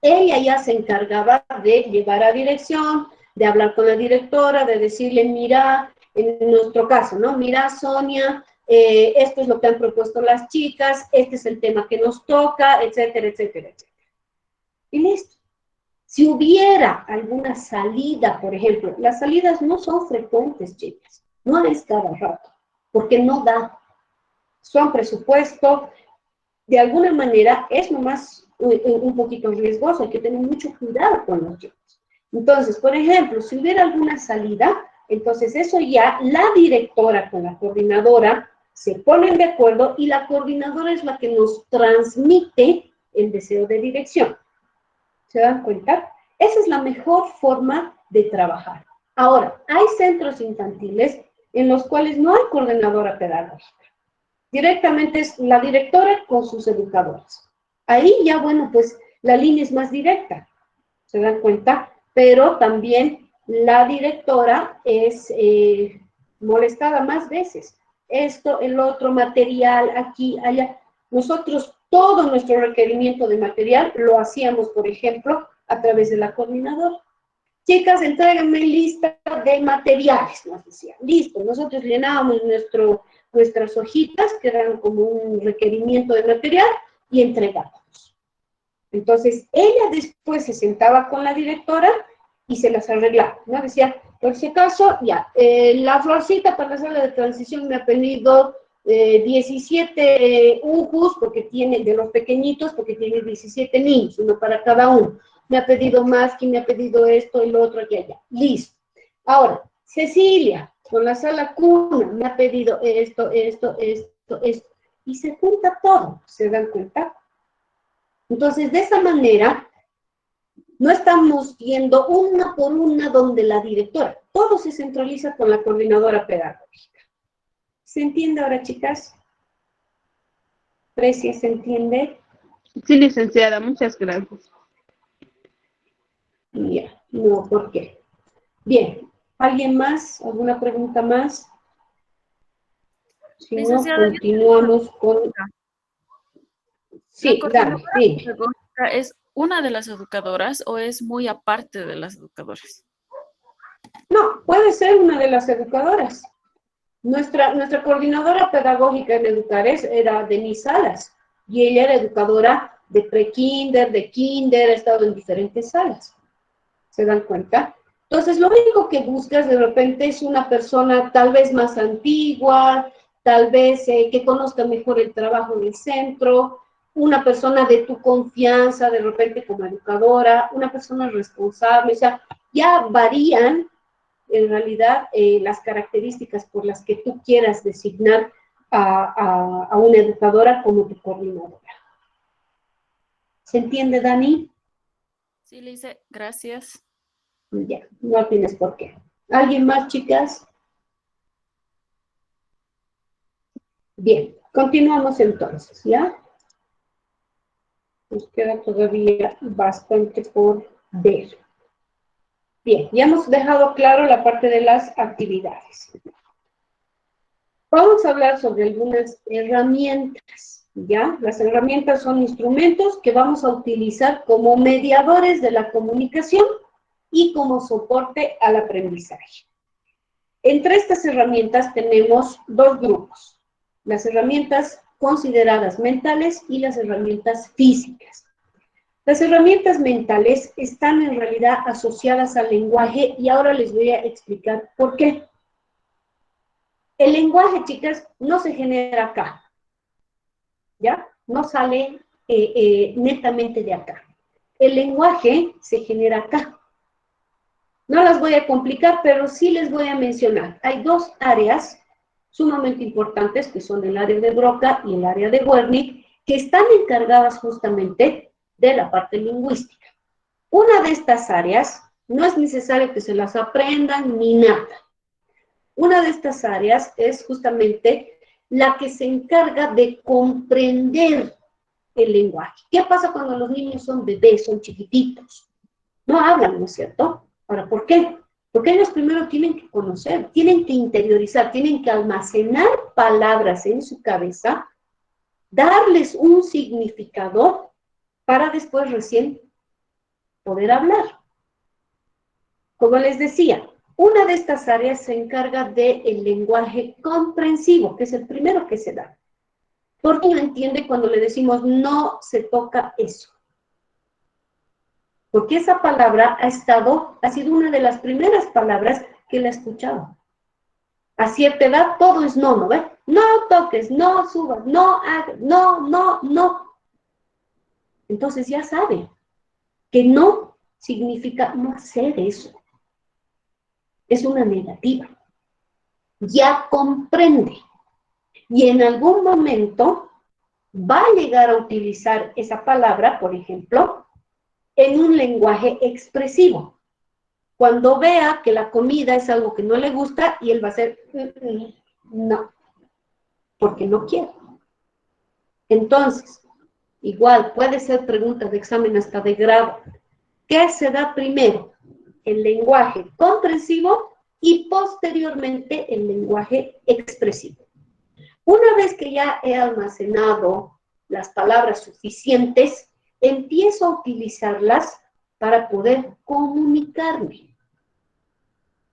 ella ya se encargaba de llevar a dirección, de hablar con la directora, de decirle, mira, en nuestro caso, ¿no? Mira, Sonia, esto es lo que han propuesto las chicas, este es el tema que nos toca, etcétera, etcétera, etcétera. Y listo. Si hubiera alguna salida, por ejemplo, las salidas no son frecuentes, chicas, no es cada rato, porque no da. Son presupuesto, de alguna manera es nomás un poquito riesgoso, hay que tener mucho cuidado con los chicos. Entonces, por ejemplo, si hubiera alguna salida, entonces eso ya la directora con la coordinadora se ponen de acuerdo y la coordinadora es la que nos transmite el deseo de dirección. ¿Se dan cuenta? Esa es la mejor forma de trabajar. Ahora, hay centros infantiles en los cuales no hay coordinadora pedagógica. Directamente es la directora con sus educadores. Ahí ya, bueno, pues la línea es más directa, ¿se dan cuenta? Pero también la directora es molestada más veces. Esto, el otro, material, aquí, allá. Nosotros, todo nuestro requerimiento de material lo hacíamos, por ejemplo, a través de la coordinadora. Chicas, entréguenme lista de materiales, nos decían. Listo, nosotros llenábamos nuestras hojitas, que eran como un requerimiento de material, y entregábamos. Entonces, ella después se sentaba con la directora y se las arreglaba, ¿no? Decía, por si acaso, ya, la florcita para la sala de transición me ha pedido 17 ujus, porque tiene, de los pequeñitos, porque tiene 17 niños, uno para cada uno. Me ha pedido más, que me ha pedido esto, el otro, aquí, allá. Listo. Ahora, Cecilia, con la sala cuna, me ha pedido esto. Y se junta todo, ¿se dan cuenta? Entonces, de esa manera, no estamos viendo una por una donde la directora. Todo se centraliza con la coordinadora pedagógica. ¿Se entiende ahora, chicas? Precia, ¿se entiende? Sí, licenciada, muchas gracias. Ya, no, ¿por qué? Bien, ¿alguien más? ¿Alguna pregunta más? Si no, Licenciada, yo continuamos con... Sí, ¿la dale, coordinadora dime. pedagógica es una de las educadoras o es muy aparte de las educadoras? No, puede ser una de las educadoras. Nuestra coordinadora pedagógica en Educares era Denise Salas, y ella era educadora de pre-kinder, de kinder, ha estado en diferentes salas. ¿Se dan cuenta? Entonces, lo único que buscas de repente es una persona tal vez más antigua, tal vez que conozca mejor el trabajo del centro, una persona de tu confianza, de repente como educadora, una persona responsable, o sea, ya varían en realidad las características por las que tú quieras designar a una educadora como tu coordinadora. ¿Se entiende, Dani? Sí, Lice, gracias. Ya, no tienes por qué. ¿Alguien más, chicas? Bien, continuamos entonces, ¿ya? Nos queda todavía bastante por ver. Bien, ya hemos dejado claro la parte de las actividades. Vamos a hablar sobre algunas herramientas, ¿ya? Las herramientas son instrumentos que vamos a utilizar como mediadores de la comunicación y como soporte al aprendizaje. Entre estas herramientas tenemos dos grupos, las herramientas consideradas mentales y las herramientas físicas. Las herramientas mentales están en realidad asociadas al lenguaje y ahora les voy a explicar por qué. El lenguaje, chicas, no se genera acá, ¿ya? No sale netamente de acá. El lenguaje se genera acá. No las voy a complicar, pero sí les voy a mencionar. Hay dos áreas sumamente importantes, que son el área de Broca y el área de Wernicke, que están encargadas justamente de la parte lingüística. Una de estas áreas no es necesario que se las aprendan ni nada. Una de estas áreas es justamente la que se encarga de comprender el lenguaje. ¿Qué pasa cuando los niños son bebés, son chiquititos? No hablan, ¿no es cierto? Ahora, ¿por qué? Porque ellos primero tienen que conocer, tienen que interiorizar, tienen que almacenar palabras en su cabeza, darles un significado para después recién poder hablar. Como les decía, una de estas áreas se encarga del lenguaje comprensivo, que es el primero que se da. Porque no entiende cuando le decimos no se toca eso. Porque esa palabra ha sido una de las primeras palabras que él ha escuchado. A cierta edad todo es no, ¿no ve? No toques, no subas, no hagas, no. Entonces ya sabe que no significa no hacer eso. Es una negativa. Ya comprende. Y en algún momento va a llegar a utilizar esa palabra, por ejemplo, en un lenguaje expresivo. Cuando vea que la comida es algo que no le gusta y él va a hacer, no, porque no quiere. Entonces, igual puede ser pregunta de examen hasta de grado. ¿Qué se da primero? El lenguaje comprensivo y posteriormente el lenguaje expresivo. Una vez que ya he almacenado las palabras suficientes, empiezo a utilizarlas para poder comunicarme.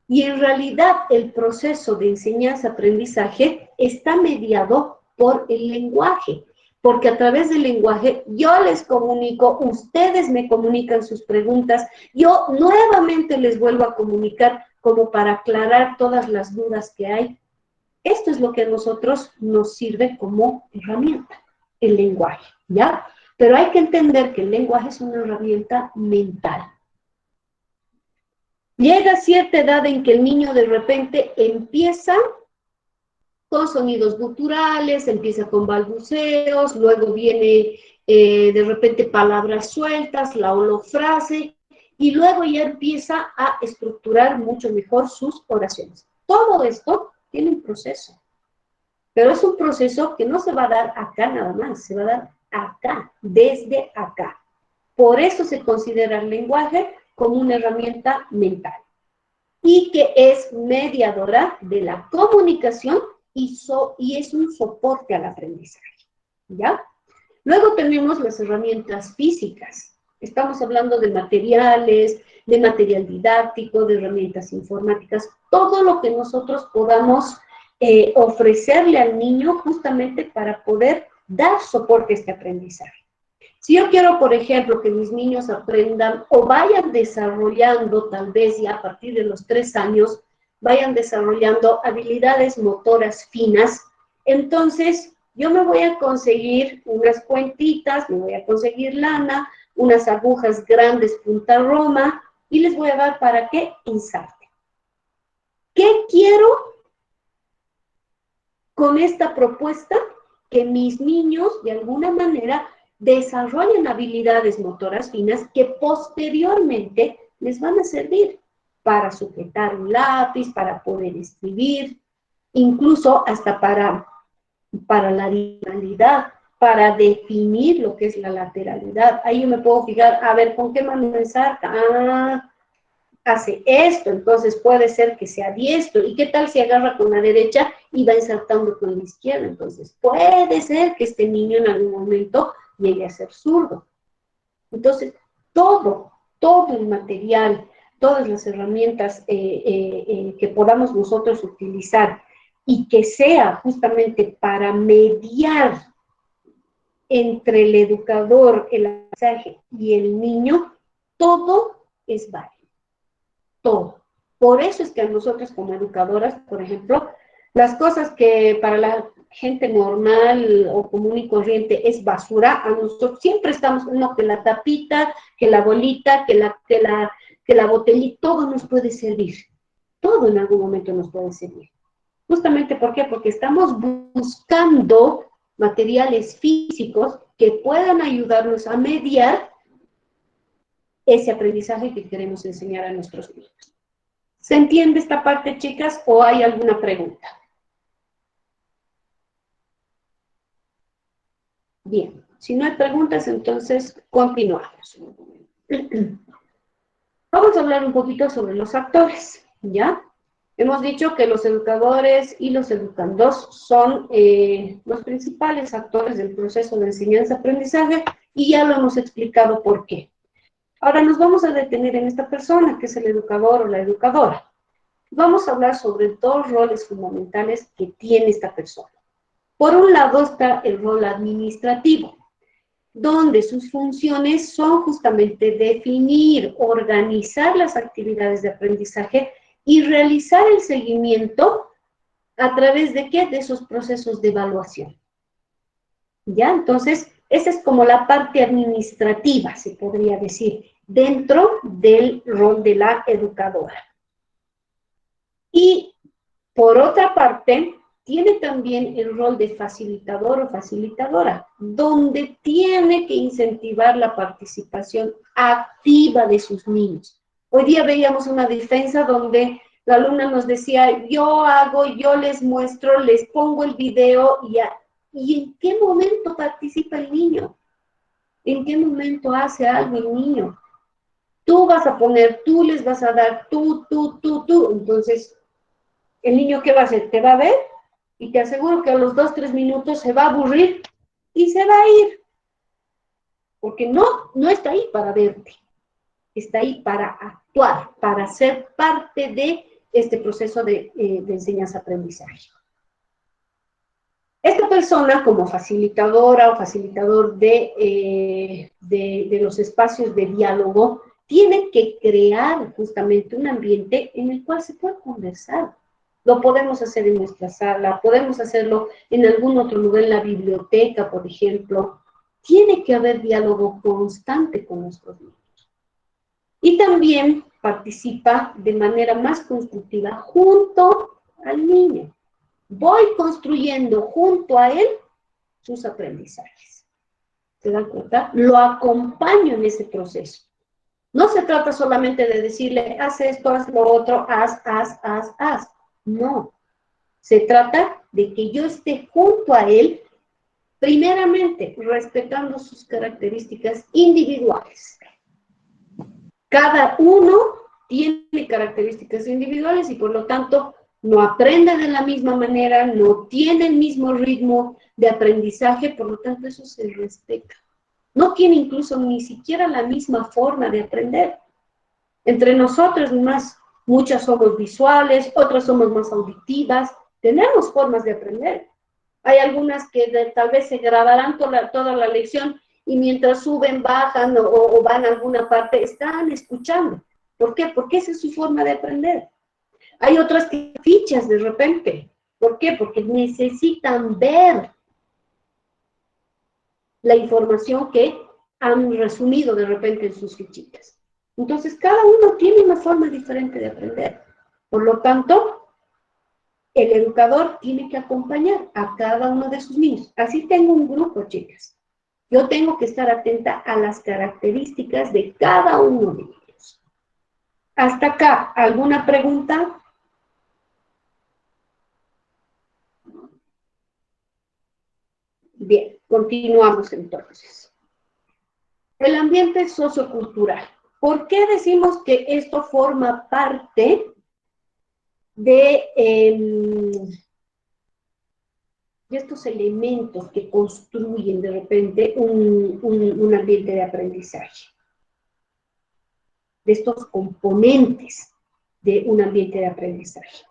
Y en realidad el proceso de enseñanza-aprendizaje está mediado por el lenguaje, porque a través del lenguaje yo les comunico, ustedes me comunican sus preguntas, yo nuevamente les vuelvo a comunicar como para aclarar todas las dudas que hay. Esto es lo que a nosotros nos sirve como herramienta, el lenguaje, ¿ya? Pero hay que entender que el lenguaje es una herramienta mental. Llega cierta edad en que el niño de repente empieza con sonidos guturales, empieza con balbuceos, luego viene de repente palabras sueltas, la holofrase, y luego ya empieza a estructurar mucho mejor sus oraciones. Todo esto tiene un proceso, pero es un proceso que no se va a dar acá nada más, se va a dar acá, desde acá. Por eso se considera el lenguaje como una herramienta mental y que es mediadora de la comunicación y es un soporte al aprendizaje, ¿ya? Luego tenemos las herramientas físicas. Estamos hablando de materiales, de material didáctico, de herramientas informáticas, todo lo que nosotros podamos ofrecerle al niño justamente para poder dar soporte a este aprendizaje. Si yo quiero, por ejemplo, que mis niños aprendan o vayan desarrollando, tal vez ya a partir de los 3 años, vayan desarrollando habilidades motoras finas, entonces yo me voy a conseguir unas cuentitas, me voy a conseguir lana, unas agujas grandes punta roma y les voy a dar para que ensarten. ¿Qué quiero con esta propuesta? Que mis niños de alguna manera desarrollen habilidades motoras finas que posteriormente les van a servir para sujetar un lápiz, para poder escribir, incluso hasta para la diagonalidad, para definir lo que es la lateralidad. Ahí yo me puedo fijar, a ver, ¿con qué mano ensarta? Ah, hace esto, entonces puede ser que sea diestro. ¿Y qué tal si agarra con la derecha y va ensartando con la izquierda? Entonces puede ser que este niño en algún momento llegue a ser zurdo. Entonces, todo el material, todas las herramientas que podamos nosotros utilizar y que sea justamente para mediar entre el educador, el aprendizaje y el niño, todo es válido. Todo. Por eso es que a nosotros como educadoras, por ejemplo, las cosas que para la gente normal o común y corriente es basura, a nosotros siempre estamos, no, que la tapita, que la bolita, que la botellita, todo nos puede servir. Todo en algún momento nos puede servir. Justamente, ¿por qué? Porque estamos buscando materiales físicos que puedan ayudarnos a mediar ese aprendizaje que queremos enseñar a nuestros niños. ¿Se entiende esta parte, chicas, o hay alguna pregunta? Bien, si no hay preguntas, entonces continuamos. Vamos a hablar un poquito sobre los actores, ¿ya? Hemos dicho que los educadores y los educandos son los principales actores del proceso de enseñanza-aprendizaje y ya lo hemos explicado por qué. Ahora nos vamos a detener en esta persona, que es el educador o la educadora. Vamos a hablar sobre dos roles fundamentales que tiene esta persona. Por un lado está el rol administrativo, donde sus funciones son justamente definir, organizar las actividades de aprendizaje y realizar el seguimiento a través de ¿qué? De esos procesos de evaluación. ¿Ya? Entonces, esa es como la parte administrativa, se podría decir, dentro del rol de la educadora. Y, por otra parte, tiene también el rol de facilitador o facilitadora, donde tiene que incentivar la participación activa de sus niños. Hoy día veíamos una defensa donde la alumna nos decía, yo hago, yo les muestro, les pongo el video ¿y en qué momento participa el niño? ¿En qué momento hace algo el niño? Tú vas a poner, tú les vas a dar, tú. Entonces, ¿el niño qué va a hacer? ¿Te va a ver? Y te aseguro que a los 2-3 minutos se va a aburrir y se va a ir. Porque no está ahí para verte. Está ahí para actuar, para ser parte de este proceso de enseñanza-aprendizaje. Esta persona, como facilitadora o facilitador de los espacios de diálogo, tiene que crear justamente un ambiente en el cual se pueda conversar. Lo podemos hacer en nuestra sala, podemos hacerlo en algún otro lugar, en la biblioteca, por ejemplo. Tiene que haber diálogo constante con nuestros niños. Y también participa de manera más constructiva junto al niño. Voy construyendo junto a él sus aprendizajes. ¿Se dan cuenta? Lo acompaño en ese proceso. No se trata solamente de decirle, haz esto, haz lo otro, haz. No. Se trata de que yo esté junto a él, primeramente, respetando sus características individuales. Cada uno tiene características individuales y por lo tanto no aprende de la misma manera, no tiene el mismo ritmo de aprendizaje, por lo tanto eso se respeta. No tiene incluso ni siquiera la misma forma de aprender. Entre nosotros más, muchas somos visuales, otras somos más auditivas, tenemos formas de aprender. Hay algunas que tal vez se grabarán toda la lección y mientras suben, bajan o van a alguna parte, están escuchando. ¿Por qué? Porque esa es su forma de aprender. Hay otras que fichas de repente. ¿Por qué? Porque necesitan ver la información que han resumido de repente en sus fichitas. Entonces, cada uno tiene una forma diferente de aprender. Por lo tanto, el educador tiene que acompañar a cada uno de sus niños. Así tengo un grupo, chicas. Yo tengo que estar atenta a las características de cada uno de ellos. Hasta acá, ¿alguna pregunta? Bien, continuamos entonces. El ambiente sociocultural. ¿Por qué decimos que esto forma parte de estos elementos que construyen de repente un ambiente de aprendizaje? De estos componentes de un ambiente de aprendizaje.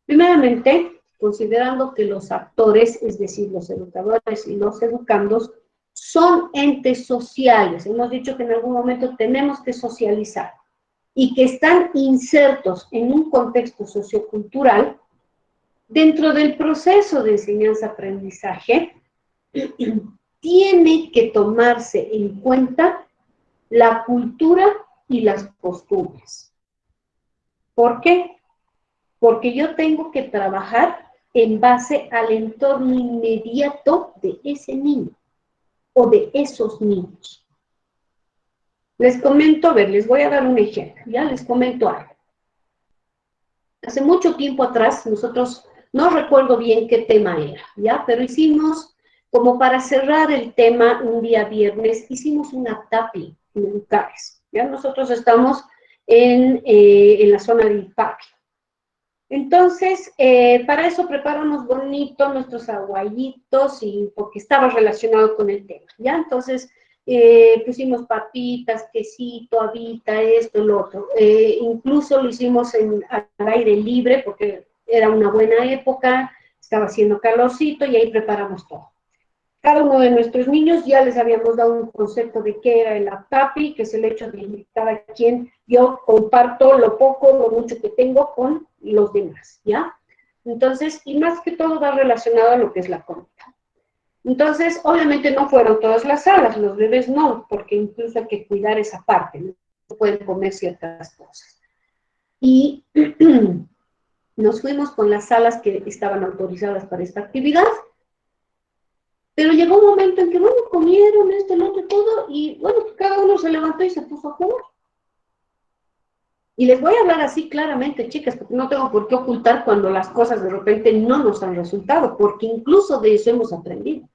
Primeramente, considerando que los actores, es decir, los educadores y los educandos, son entes sociales. Hemos dicho que en algún momento tenemos que socializar y que están insertos en un contexto sociocultural. Dentro del proceso de enseñanza-aprendizaje, tiene que tomarse en cuenta la cultura y las costumbres. ¿Por qué? Porque yo tengo que trabajar en base al entorno inmediato de ese niño o de esos niños. Les comento, a ver, les voy a dar un ejemplo, ya les comento algo. hace mucho tiempo atrás, nosotros, no recuerdo bien qué tema era, ¿ya? Pero hicimos, como para cerrar el tema, un día viernes, hicimos una tapi en Educares, ¿ya? Nosotros estamos en la zona de Ipapi. Entonces, para eso preparamos bonito nuestros aguayitos, y porque estaba relacionado con el tema, ¿ya? Entonces, pusimos papitas, quesito, habita, esto, lo otro. Incluso lo hicimos al aire libre, porque era una buena época, estaba haciendo calorcito, y ahí preparamos todo. Cada uno de nuestros niños ya les habíamos dado un concepto de qué era el APAPI, que es el hecho de cada quien, yo comparto lo poco, lo mucho que tengo con los demás, ¿ya? Entonces, y más que todo va relacionado a lo que es la comida. Entonces, obviamente no fueron todas las salas, los bebés no, porque incluso hay que cuidar esa parte, no pueden comer ciertas cosas. Y nos fuimos con las salas que estaban autorizadas para esta actividad. Pero llegó un momento en que, bueno, comieron esto, lo otro, todo, y bueno, cada uno se levantó y se puso a jugar. Y les voy a hablar así claramente, chicas, porque no tengo por qué ocultar cuando las cosas de repente no nos han resultado, porque incluso de eso hemos aprendido.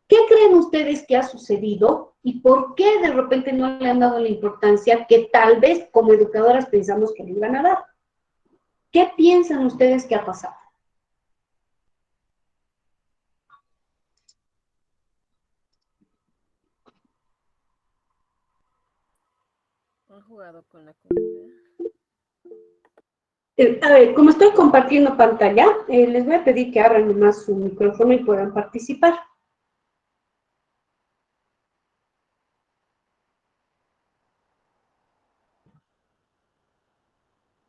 ¿Qué creen ustedes que ha sucedido y por qué de repente no le han dado la importancia que tal vez como educadoras pensamos que le iban a dar? ¿Qué piensan ustedes que ha pasado? Han jugado con la comida. A ver, como estoy compartiendo pantalla, les voy a pedir que abran nomás su micrófono y puedan participar.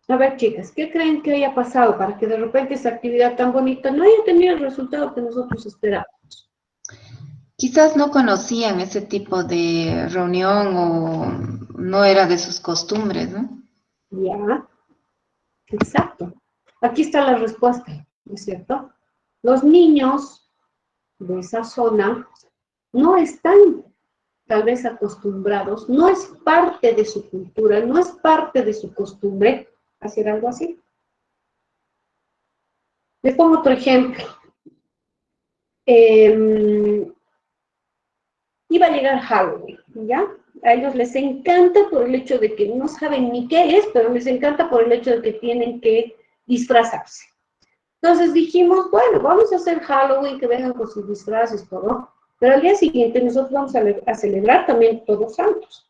A ver, chicas, ¿qué creen que haya pasado para que de repente esa actividad tan bonita no haya tenido el resultado que nosotros esperábamos? Quizás no conocían ese tipo de reunión o no era de sus costumbres, ¿no? Ya, exacto. Aquí está la respuesta, ¿no es cierto? Los niños de esa zona no están tal vez acostumbrados, no es parte de su cultura, no es parte de su costumbre hacer algo así. Les pongo otro ejemplo. Iba a llegar Halloween, ¿ya? A ellos les encanta por el hecho de que no saben ni qué es, pero les encanta por el hecho de que tienen que disfrazarse. Entonces dijimos, bueno, vamos a hacer Halloween, que vengan con sus disfraces, todo. Pero al día siguiente nosotros vamos a celebrar también Todos Santos.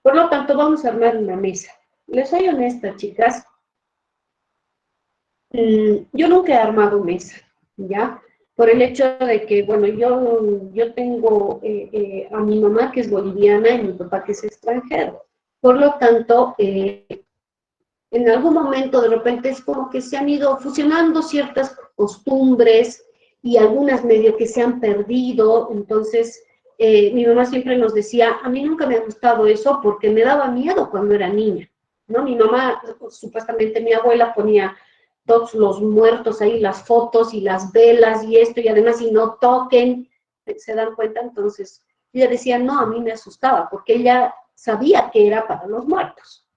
Por lo tanto, vamos a armar una mesa. Les soy honesta, chicas. Yo nunca he armado mesa, ¿ya? Por el hecho de que, bueno, yo tengo a mi mamá que es boliviana y mi papá que es extranjero. Por lo tanto, en algún momento de repente es como que se han ido fusionando ciertas costumbres y algunas medio que se han perdido. Entonces, mi mamá siempre nos decía, a mí nunca me ha gustado eso porque me daba miedo cuando era niña, ¿no? Mi mamá, supuestamente mi abuela ponía todos los muertos ahí, las fotos y las velas y esto, y además si no toquen, ¿se dan cuenta? Entonces, ella decía, no, a mí me asustaba porque ella sabía que era para los muertos.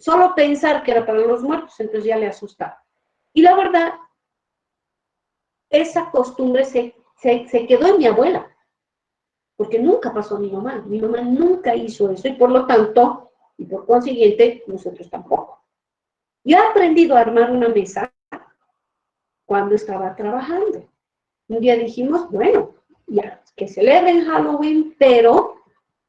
Solo pensar que era para los muertos, entonces ya le asustaba. Y la verdad, esa costumbre se quedó en mi abuela, porque nunca pasó a mi mamá nunca hizo eso, y por lo tanto, y por consiguiente, nosotros tampoco. Yo he aprendido a armar una mesa cuando estaba trabajando. Un día dijimos, bueno, ya, que celebren Halloween, pero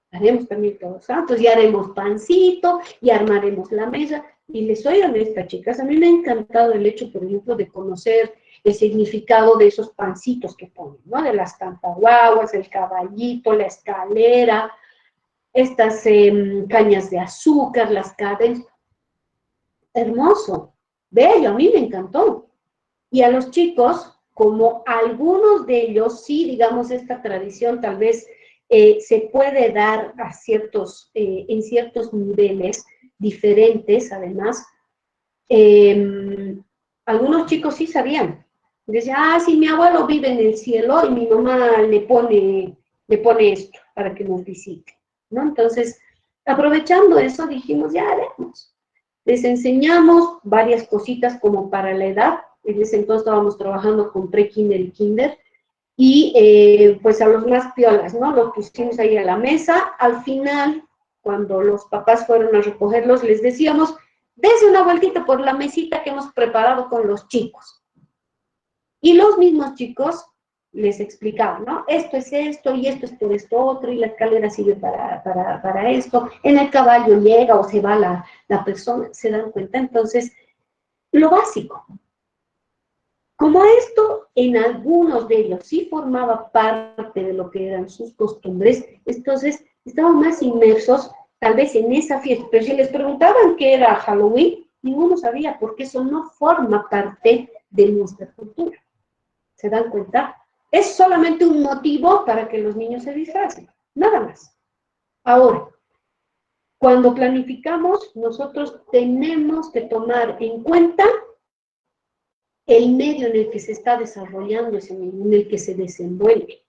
haremos también Todos Santos, y haremos pancito, y armaremos la mesa. Y les soy honesta, chicas, a mí me ha encantado el hecho, por ejemplo, de conocer el significado de esos pancitos que ponen, ¿no? De las campaguaguas, el caballito, la escalera, estas cañas de azúcar, las cadenas. Hermoso, bello, a mí me encantó. Y a los chicos, como algunos de ellos, sí, digamos, esta tradición tal vez se puede dar a en ciertos niveles diferentes, además. Algunos chicos sí sabían. Decían, sí, mi abuelo vive en el cielo y mi mamá le pone esto para que nos visite, ¿no? Entonces, aprovechando eso, dijimos, ya haremos. Les enseñamos varias cositas como para la edad. En ese entonces estábamos trabajando con pre-kinder y kinder. Y pues a los más piolas, ¿no? Los pusimos ahí a la mesa. Al final, cuando los papás fueron a recogerlos, les decíamos, dense una vueltita por la mesita que hemos preparado con los chicos. Y los mismos chicos les explicaban, ¿no? Esto es esto, y esto es por esto otro, y la escalera sirve para esto. En el caballo llega o se va la persona, se dan cuenta. Entonces, lo básico. Como esto en algunos de ellos sí formaba parte de lo que eran sus costumbres, entonces estaban más inmersos tal vez en esa fiesta. Pero si les preguntaban qué era Halloween, ninguno sabía, porque eso no forma parte de nuestra cultura. ¿Se dan cuenta? Es solamente un motivo para que los niños se disfracen, nada más. Ahora, cuando planificamos, nosotros tenemos que tomar en cuenta el medio en el que se está desarrollando ese niño, en el que se desenvuelve.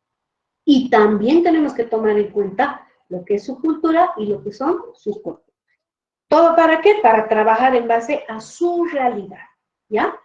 Y también tenemos que tomar en cuenta lo que es su cultura y lo que son sus costumbres. ¿Todo para qué? Para trabajar en base a su realidad, ¿ya?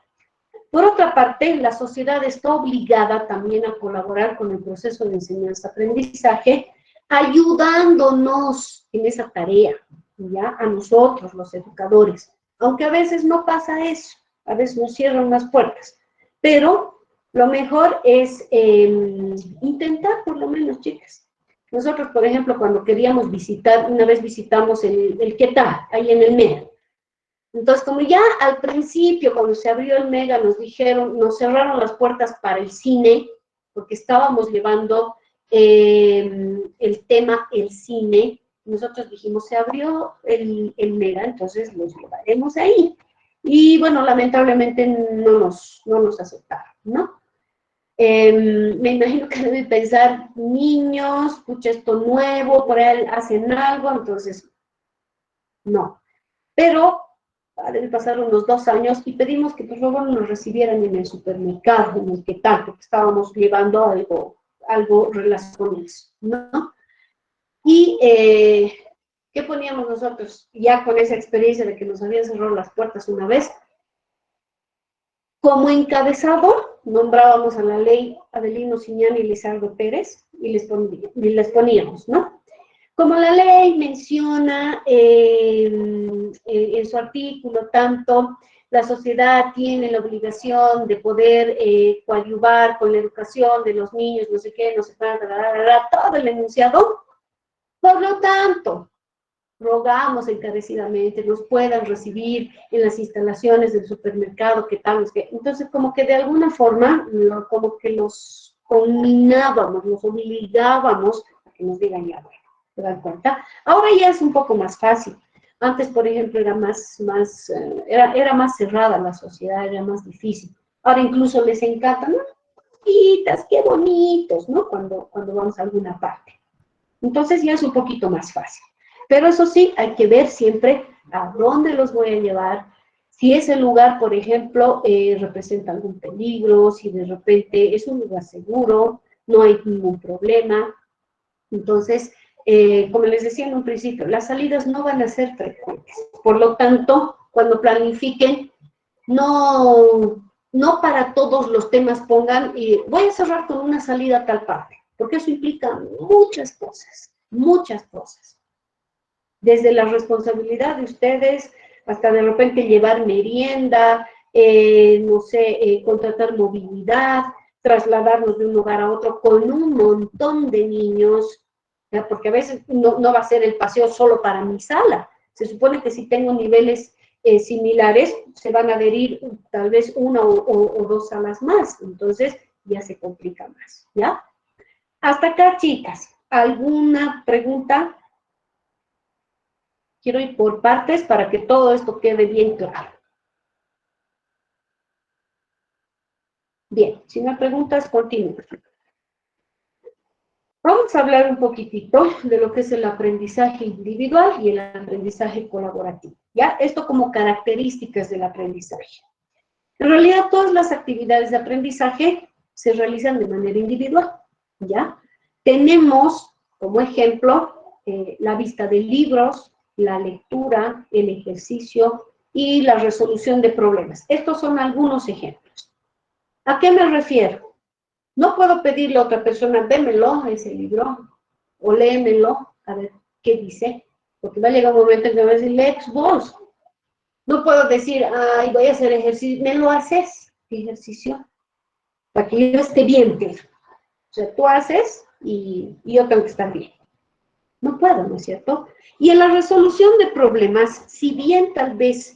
Por otra parte, la sociedad está obligada también a colaborar con el proceso de enseñanza-aprendizaje, ayudándonos en esa tarea, ¿ya? A nosotros, los educadores. Aunque a veces no pasa eso. A veces nos cierran las puertas, pero lo mejor es intentar por lo menos, chicas. Nosotros, por ejemplo, cuando queríamos visitar, una vez visitamos el Quetá, ahí en el Mega. Entonces, como ya al principio, cuando se abrió el Mega, nos dijeron, nos cerraron las puertas para el cine, porque estábamos llevando el tema, el cine. Nosotros dijimos, se abrió el Mega, entonces los llevaremos ahí. Y bueno, lamentablemente no nos aceptaron, ¿no? Me imagino que deben pensar, niños, pucha, esto nuevo, por ahí hacen algo, entonces, no. Pero deben pasar unos 2 años y pedimos que por favor nos recibieran en el supermercado, en el que tal, porque estábamos llevando algo relacionado con eso, ¿no? Y ¿qué poníamos nosotros? Ya con esa experiencia de que nos habían cerrado las puertas una vez, como encabezado, nombrábamos a la ley Adelino Ciñán y Lizardo Pérez y les poníamos, ¿no? Como la ley menciona en su artículo tanto, la sociedad tiene la obligación de poder coadyuvar con la educación de los niños, no sé qué, no sé qué, todo el enunciado. Por lo tanto, rogamos encarecidamente nos puedan recibir en las instalaciones del supermercado, que tal, que entonces como que de alguna forma, como que los conminábamos, los obligábamos a que nos digan ya, bueno, ¿se dan cuenta? Ahora ya es un poco más fácil. Antes, por ejemplo, era más cerrada la sociedad, era más difícil. Ahora incluso les encanta, ¿no? Qué bonitos, ¿no? Cuando vamos a alguna parte. Entonces ya es un poquito más fácil. Pero eso sí, hay que ver siempre a dónde los voy a llevar, si ese lugar, por ejemplo, representa algún peligro, si de repente es un lugar seguro, no hay ningún problema. Entonces, como les decía en un principio, las salidas no van a ser frecuentes. Por lo tanto, cuando planifiquen, no para todos los temas pongan, voy a cerrar con una salida a tal parte, porque eso implica muchas cosas, muchas cosas. Desde la responsabilidad de ustedes hasta de repente llevar merienda, no sé, contratar movilidad, trasladarnos de un lugar a otro con un montón de niños, ¿ya? Porque a veces no va a ser el paseo solo para mi sala. Se supone que si tengo niveles similares, se van a adherir tal vez una o 2 salas más. Entonces ya se complica más, ¿ya? Hasta acá, chicas. ¿Alguna pregunta? Quiero ir por partes para que todo esto quede bien claro. Bien, si me preguntas, continúo. Vamos a hablar un poquitito de lo que es el aprendizaje individual y el aprendizaje colaborativo, ¿ya? Esto como características del aprendizaje. En realidad, todas las actividades de aprendizaje se realizan de manera individual, ¿ya? Tenemos, como ejemplo, la vista de libros, la lectura, el ejercicio, y la resolución de problemas. Estos son algunos ejemplos. ¿A qué me refiero? No puedo pedirle a otra persona, démelo ese libro, o léemelo, a ver qué dice, porque va a llegar un momento en que me va a decir, lex vos. No puedo decir, ay, voy a hacer ejercicio, me lo haces, ejercicio, para que yo esté bien, Pedro. O sea, tú haces y yo tengo que estar bien. No puedo, ¿no es cierto? Y en la resolución de problemas, si bien tal vez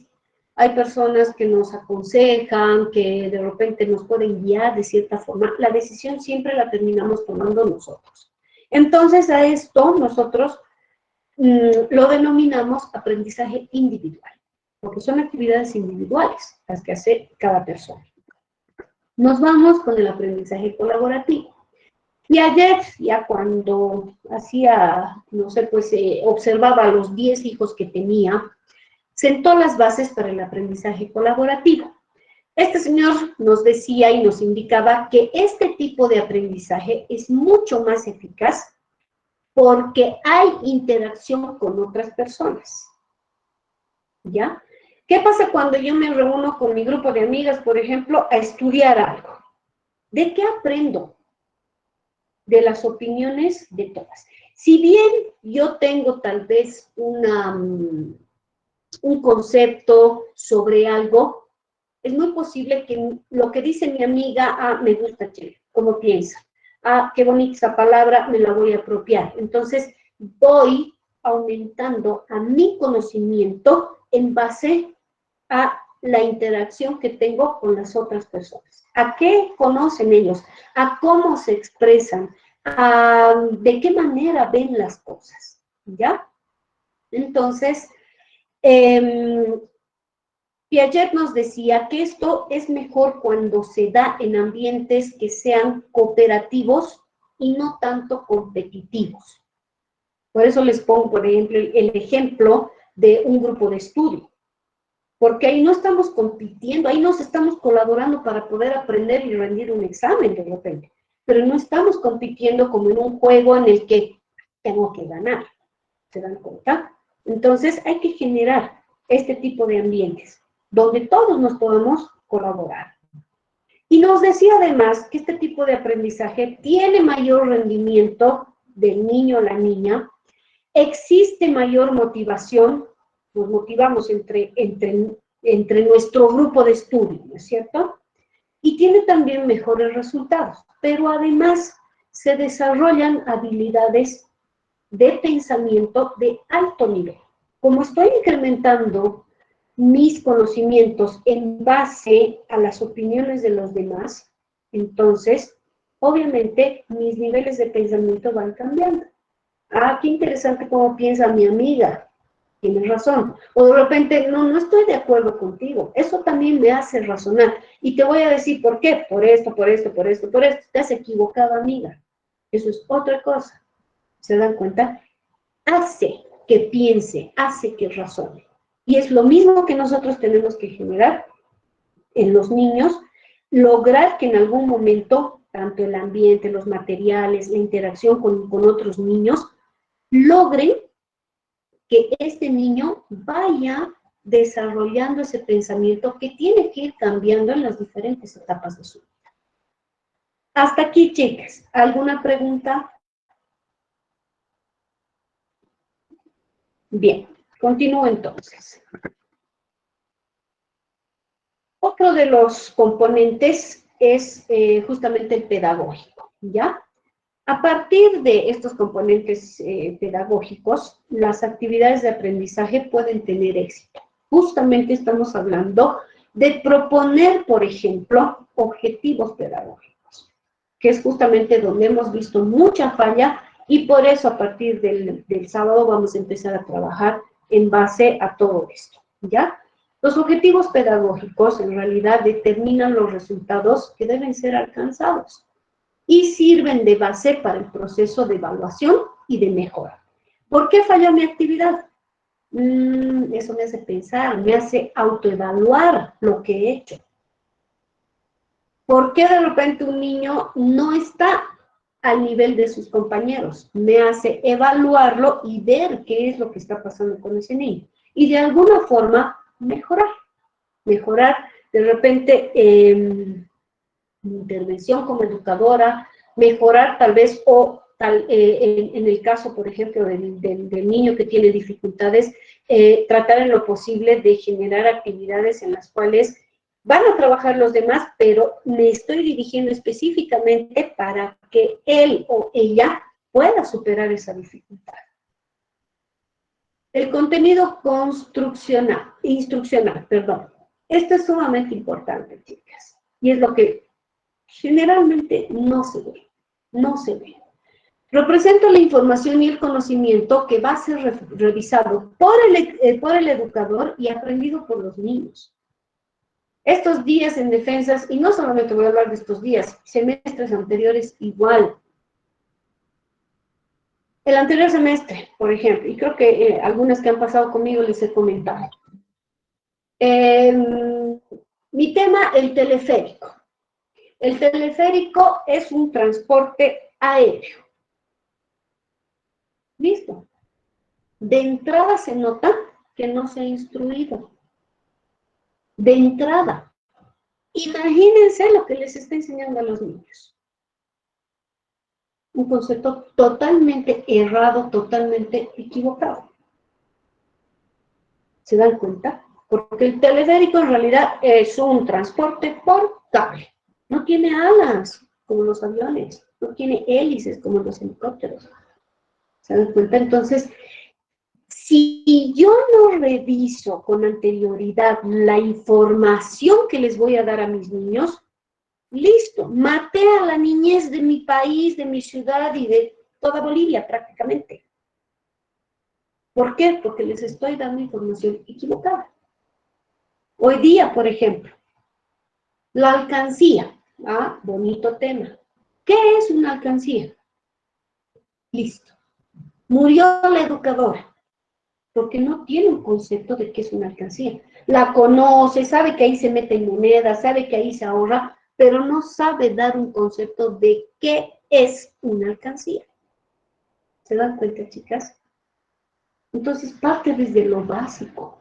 hay personas que nos aconsejan, que de repente nos pueden guiar de cierta forma, la decisión siempre la terminamos tomando nosotros. Entonces, a esto nosotros lo denominamos aprendizaje individual, porque son actividades individuales las que hace cada persona. Nos vamos con el aprendizaje colaborativo. Y ayer, ya cuando hacía, no sé, pues observaba a los 10 hijos que tenía, sentó las bases para el aprendizaje colaborativo. Este señor nos decía y nos indicaba que este tipo de aprendizaje es mucho más eficaz porque hay interacción con otras personas. ¿Ya? ¿Qué pasa cuando yo me reúno con mi grupo de amigas, por ejemplo, a estudiar algo? ¿De qué aprendo? De las opiniones de todas. Si bien yo tengo tal vez un concepto sobre algo, es muy posible que lo que dice mi amiga, me gusta, chévere, ¿cómo piensa? Qué bonita esa palabra, me la voy a apropiar. Entonces, voy aumentando a mi conocimiento en base a la interacción que tengo con las otras personas. ¿A qué conocen ellos? ¿A cómo se expresan? ¿De qué manera ven las cosas? ¿Ya? Entonces, Piaget nos decía que esto es mejor cuando se da en ambientes que sean cooperativos y no tanto competitivos. Por eso les pongo, por ejemplo, el ejemplo de un grupo de estudio. Porque ahí no estamos compitiendo, ahí nos estamos colaborando para poder aprender y rendir un examen de repente. Pero no estamos compitiendo como en un juego en el que tengo que ganar. ¿Se dan cuenta? Entonces hay que generar este tipo de ambientes donde todos nos podemos colaborar. Y nos decía además que este tipo de aprendizaje tiene mayor rendimiento del niño o la niña, existe mayor motivación, nos motivamos entre nuestro grupo de estudio, ¿no es cierto? Y tiene también mejores resultados, pero además se desarrollan habilidades de pensamiento de alto nivel. Como estoy incrementando mis conocimientos en base a las opiniones de los demás, entonces, obviamente, mis niveles de pensamiento van cambiando. Qué interesante cómo piensa mi amiga. Tienes razón. O de repente, no estoy de acuerdo contigo. Eso también me hace razonar. Y te voy a decir por qué. Por esto, por esto, por esto, por esto. Te has equivocado, amiga. Eso es otra cosa. ¿Se dan cuenta? Hace que piense, hace que razone. Y es lo mismo que nosotros tenemos que generar en los niños, lograr que en algún momento, tanto el ambiente, los materiales, la interacción con otros niños, logren que este niño vaya desarrollando ese pensamiento que tiene que ir cambiando en las diferentes etapas de su vida. Hasta aquí, chicas. ¿Alguna pregunta? Bien, continúo entonces. Otro de los componentes es justamente el pedagógico, ¿ya? A partir de estos componentes pedagógicos, las actividades de aprendizaje pueden tener éxito. Justamente estamos hablando de proponer, por ejemplo, objetivos pedagógicos, que es justamente donde hemos visto mucha falla y por eso a partir del sábado vamos a empezar a trabajar en base a todo esto, ¿ya? Los objetivos pedagógicos en realidad determinan los resultados que deben ser alcanzados y sirven de base para el proceso de evaluación y de mejora. ¿Por qué falló mi actividad? Eso me hace pensar, me hace autoevaluar lo que he hecho. ¿Por qué de repente un niño no está al nivel de sus compañeros? Me hace evaluarlo y ver qué es lo que está pasando con ese niño. Y de alguna forma mejorar. Mejorar, de repente, mi intervención como educadora, mejorar tal vez, o en el caso, por ejemplo, del niño que tiene dificultades, tratar en lo posible de generar actividades en las cuales van a trabajar los demás, pero me estoy dirigiendo específicamente para que él o ella pueda superar esa dificultad. El contenido instruccional, perdón. Esto es sumamente importante, chicas, y es lo que generalmente no se ve, no se ve. Represento la información y el conocimiento que va a ser revisado por el educador y aprendido por los niños. Estos días en defensas, y no solamente voy a hablar de estos días, semestres anteriores igual. El anterior semestre, por ejemplo, y creo que algunas que han pasado conmigo les he comentado. Mi tema, el teleférico. El teleférico es un transporte aéreo. ¿Listo? De entrada se nota que no se ha instruido. De entrada. Imagínense lo que les está enseñando a los niños. Un concepto totalmente errado, totalmente equivocado. ¿Se dan cuenta? Porque el teleférico en realidad es un transporte por cable. No tiene alas como los aviones, no tiene hélices como los helicópteros. ¿Se dan cuenta? Entonces, si yo no reviso con anterioridad la información que les voy a dar a mis niños, listo, maté a la niñez de mi país, de mi ciudad y de toda Bolivia prácticamente. ¿Por qué? Porque les estoy dando información equivocada. Hoy día, por ejemplo, la alcancía. Ah, bonito tema. ¿Qué es una alcancía? Listo. Murió la educadora, porque no tiene un concepto de qué es una alcancía. La conoce, sabe que ahí se meten monedas, sabe que ahí se ahorra, pero no sabe dar un concepto de qué es una alcancía. ¿Se dan cuenta, chicas? Entonces, parte desde lo básico.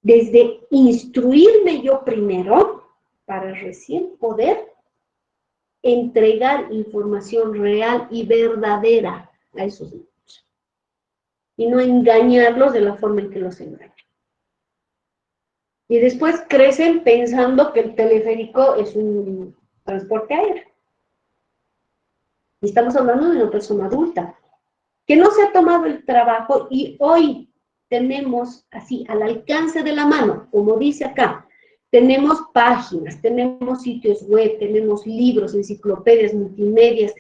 Desde instruirme yo primero, para recién poder entregar información real y verdadera a esos niños. Y no engañarlos de la forma en que los engañan. Y después crecen pensando que el teleférico es un transporte aéreo. Y estamos hablando de una persona adulta, que no se ha tomado el trabajo y hoy tenemos así al alcance de la mano, como dice acá, tenemos páginas, tenemos sitios web, tenemos libros, enciclopedias, multimedias,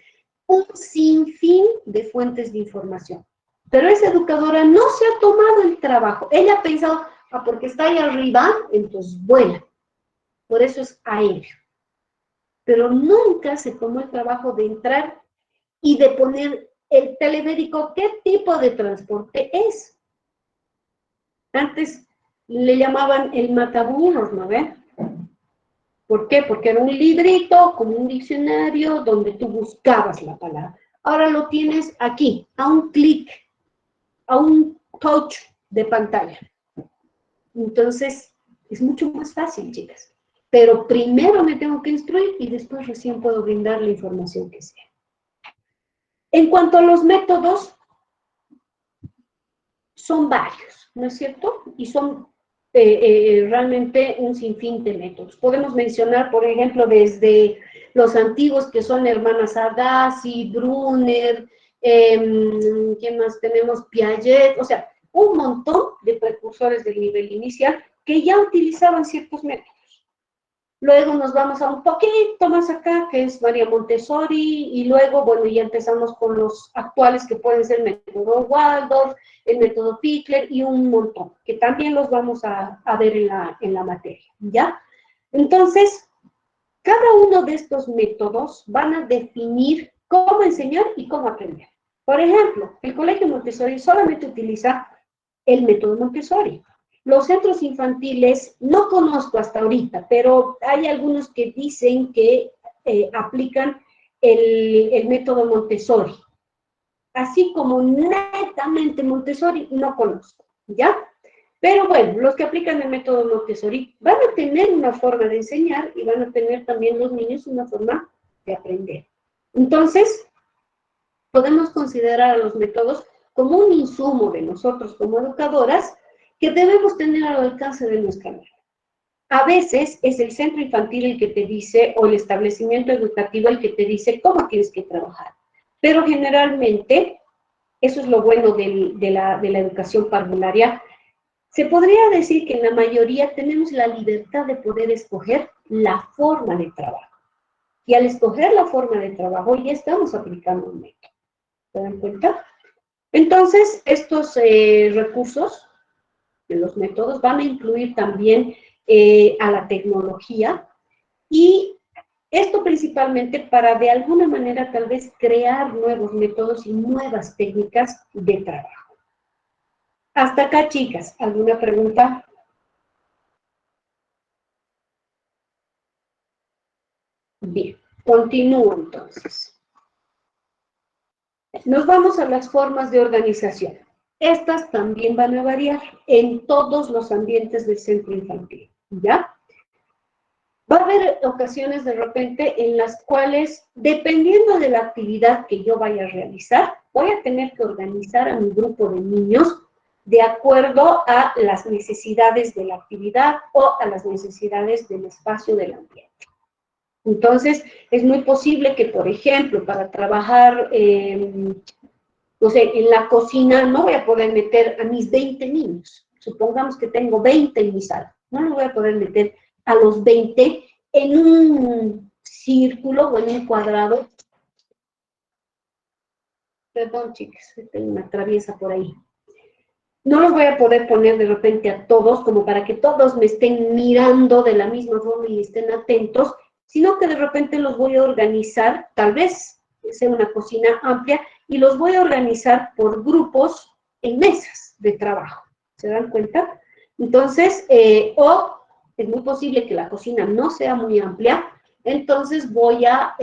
un sinfín de fuentes de información. Pero esa educadora no se ha tomado el trabajo. Ella ha pensado, porque está ahí arriba, entonces vuela. Por eso es aéreo. Pero nunca se tomó el trabajo de entrar y de poner el teleférico, ¿qué tipo de transporte es? Antes le llamaban el mataburros, ¿no ven? ¿Por qué? Porque era un librito, como un diccionario, donde tú buscabas la palabra. Ahora lo tienes aquí, a un clic, a un touch de pantalla. Entonces, es mucho más fácil, chicas. Pero primero me tengo que instruir y después recién puedo brindar la información que sea. En cuanto a los métodos, son varios, ¿no es cierto? Y son realmente un sinfín de métodos. Podemos mencionar, por ejemplo, desde los antiguos que son hermanas Agassi, Brunner, ¿quién más tenemos? Piaget, o sea, un montón de precursores del nivel inicial que ya utilizaban ciertos métodos. Luego nos vamos a un poquito más acá, que es María Montessori, y luego, bueno, ya empezamos con los actuales que pueden ser el método Waldorf, el método Pichler y un montón, que también los vamos a ver en la materia, ¿ya? Entonces, cada uno de estos métodos van a definir cómo enseñar y cómo aprender. Por ejemplo, el Colegio Montessori solamente utiliza el método Montessori. Los centros infantiles, no conozco hasta ahorita, pero hay algunos que dicen que aplican el método Montessori. Así como netamente Montessori, no conozco, ¿ya? Pero bueno, los que aplican el método Montessori van a tener una forma de enseñar y van a tener también los niños una forma de aprender. Entonces, podemos considerar a los métodos como un insumo de nosotros como educadoras que debemos tener al alcance de nuestra mano. A veces es el centro infantil el que te dice, o el establecimiento educativo el que te dice cómo tienes que trabajar. Pero generalmente, eso es lo bueno de la educación parvularia, se podría decir que en la mayoría tenemos la libertad de poder escoger la forma de trabajo. Y al escoger la forma de trabajo ya estamos aplicando un método. ¿Se dan cuenta? Entonces, estos recursos de los métodos van a incluir también a la tecnología y esto principalmente para de alguna manera tal vez crear nuevos métodos y nuevas técnicas de trabajo. Hasta acá, chicas, ¿alguna pregunta? Bien, continúo entonces. Nos vamos a las formas de organización. Estas también van a variar en todos los ambientes del centro infantil, ¿ya? Va a haber ocasiones de repente en las cuales, dependiendo de la actividad que yo vaya a realizar, voy a tener que organizar a mi grupo de niños de acuerdo a las necesidades de la actividad o a las necesidades del espacio del ambiente. Entonces, es muy posible que, por ejemplo, para trabajar, no sé, en la cocina, no voy a poder meter a mis 20 niños. Supongamos que tengo 20 en mi sala. No los voy a poder meter a los 20 en un círculo o en un cuadrado. Perdón, chicas, tengo una traviesa por ahí. No los voy a poder poner de repente a todos, como para que todos me estén mirando de la misma forma y estén atentos, sino que de repente los voy a organizar, tal vez sea una cocina amplia, y los voy a organizar por grupos en mesas de trabajo. ¿Se dan cuenta? Entonces, o es muy posible que la cocina no sea muy amplia, entonces voy a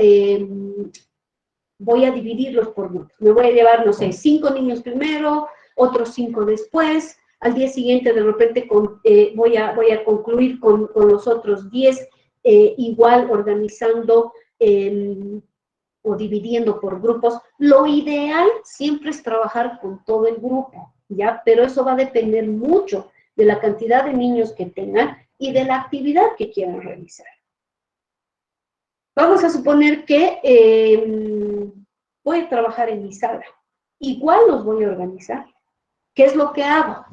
dividirlos por grupos. Me voy a llevar, no sé, 5 niños primero, otros 5 después, al día siguiente de repente voy a concluir con los otros 10, igual organizando o dividiendo por grupos. Lo ideal siempre es trabajar con todo el grupo, ¿ya? Pero eso va a depender mucho de la cantidad de niños que tengan y de la actividad que quieran realizar. Vamos a suponer que voy a trabajar en mi sala. Igual los voy a organizar. ¿Qué es lo que hago?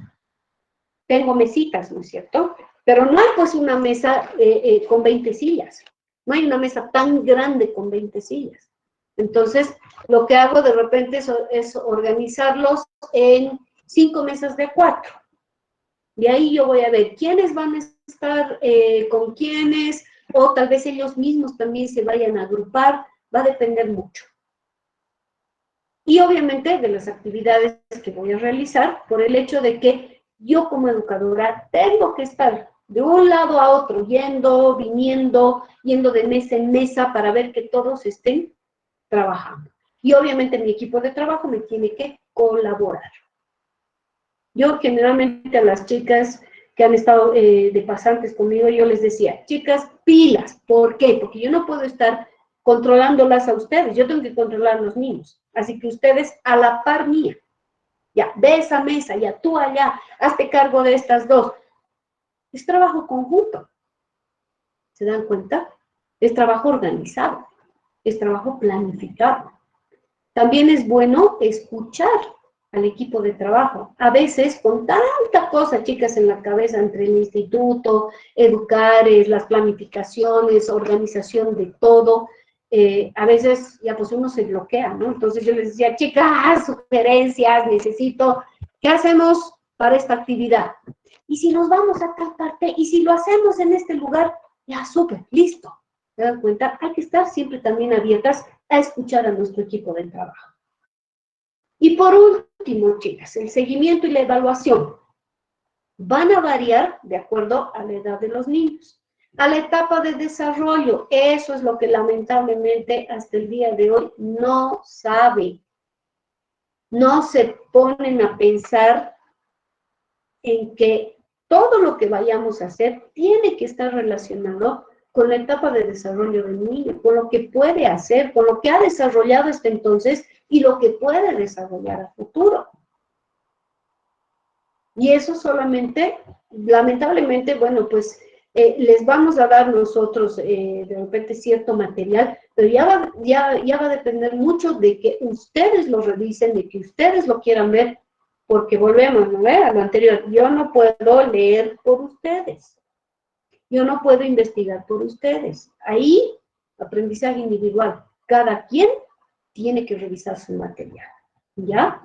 Tengo mesitas, ¿no es cierto? Pero no hay pues una mesa con 20 sillas. No hay una mesa tan grande con 20 sillas. Entonces, lo que hago de repente es organizarlos en 5 mesas de 4. De ahí yo voy a ver quiénes van a estar con quiénes, o tal vez ellos mismos también se vayan a agrupar. Va a depender mucho. Y obviamente de las actividades que voy a realizar, por el hecho de que yo como educadora tengo que estar de un lado a otro, yendo, viniendo, yendo de mesa en mesa para ver que todos estén trabajando. Y obviamente mi equipo de trabajo me tiene que colaborar. Yo generalmente a las chicas que han estado de pasantes conmigo, yo les decía, chicas, pilas. ¿Por qué? Porque yo no puedo estar controlándolas a ustedes, yo tengo que controlar a los niños. Así que ustedes a la par mía. Ya, ve esa mesa, ya tú allá, hazte cargo de estas dos. Es trabajo conjunto. ¿Se dan cuenta? Es trabajo organizado, es trabajo planificado. También es bueno escuchar al equipo de trabajo. A veces, con tanta cosa, chicas, en la cabeza, entre el instituto, educares, las planificaciones, organización de todo, a veces ya pues uno se bloquea, ¿no? Entonces yo les decía, chicas, sugerencias, necesito, ¿qué hacemos para esta actividad? Y si nos vamos a tal parte, y si lo hacemos en este lugar, ya súper, listo. ¿Se dan cuenta? Hay que estar siempre también abiertas a escuchar a nuestro equipo de trabajo. Y por último, chicas, el seguimiento y la evaluación van a variar de acuerdo a la edad de los niños. A la etapa de desarrollo, eso es lo que lamentablemente hasta el día de hoy no saben. No se ponen a pensar en que todo lo que vayamos a hacer tiene que estar relacionado con la etapa de desarrollo del niño, con lo que puede hacer, con lo que ha desarrollado hasta entonces y lo que puede desarrollar a futuro. Y eso solamente, lamentablemente, bueno, pues les vamos a dar nosotros de repente cierto material, pero ya va a depender mucho de que ustedes lo revisen, de que ustedes lo quieran ver, porque volvemos, ¿no? A lo anterior, yo no puedo leer por ustedes, yo no puedo investigar por ustedes. Ahí, aprendizaje individual, cada quien tiene que revisar su material, ¿ya?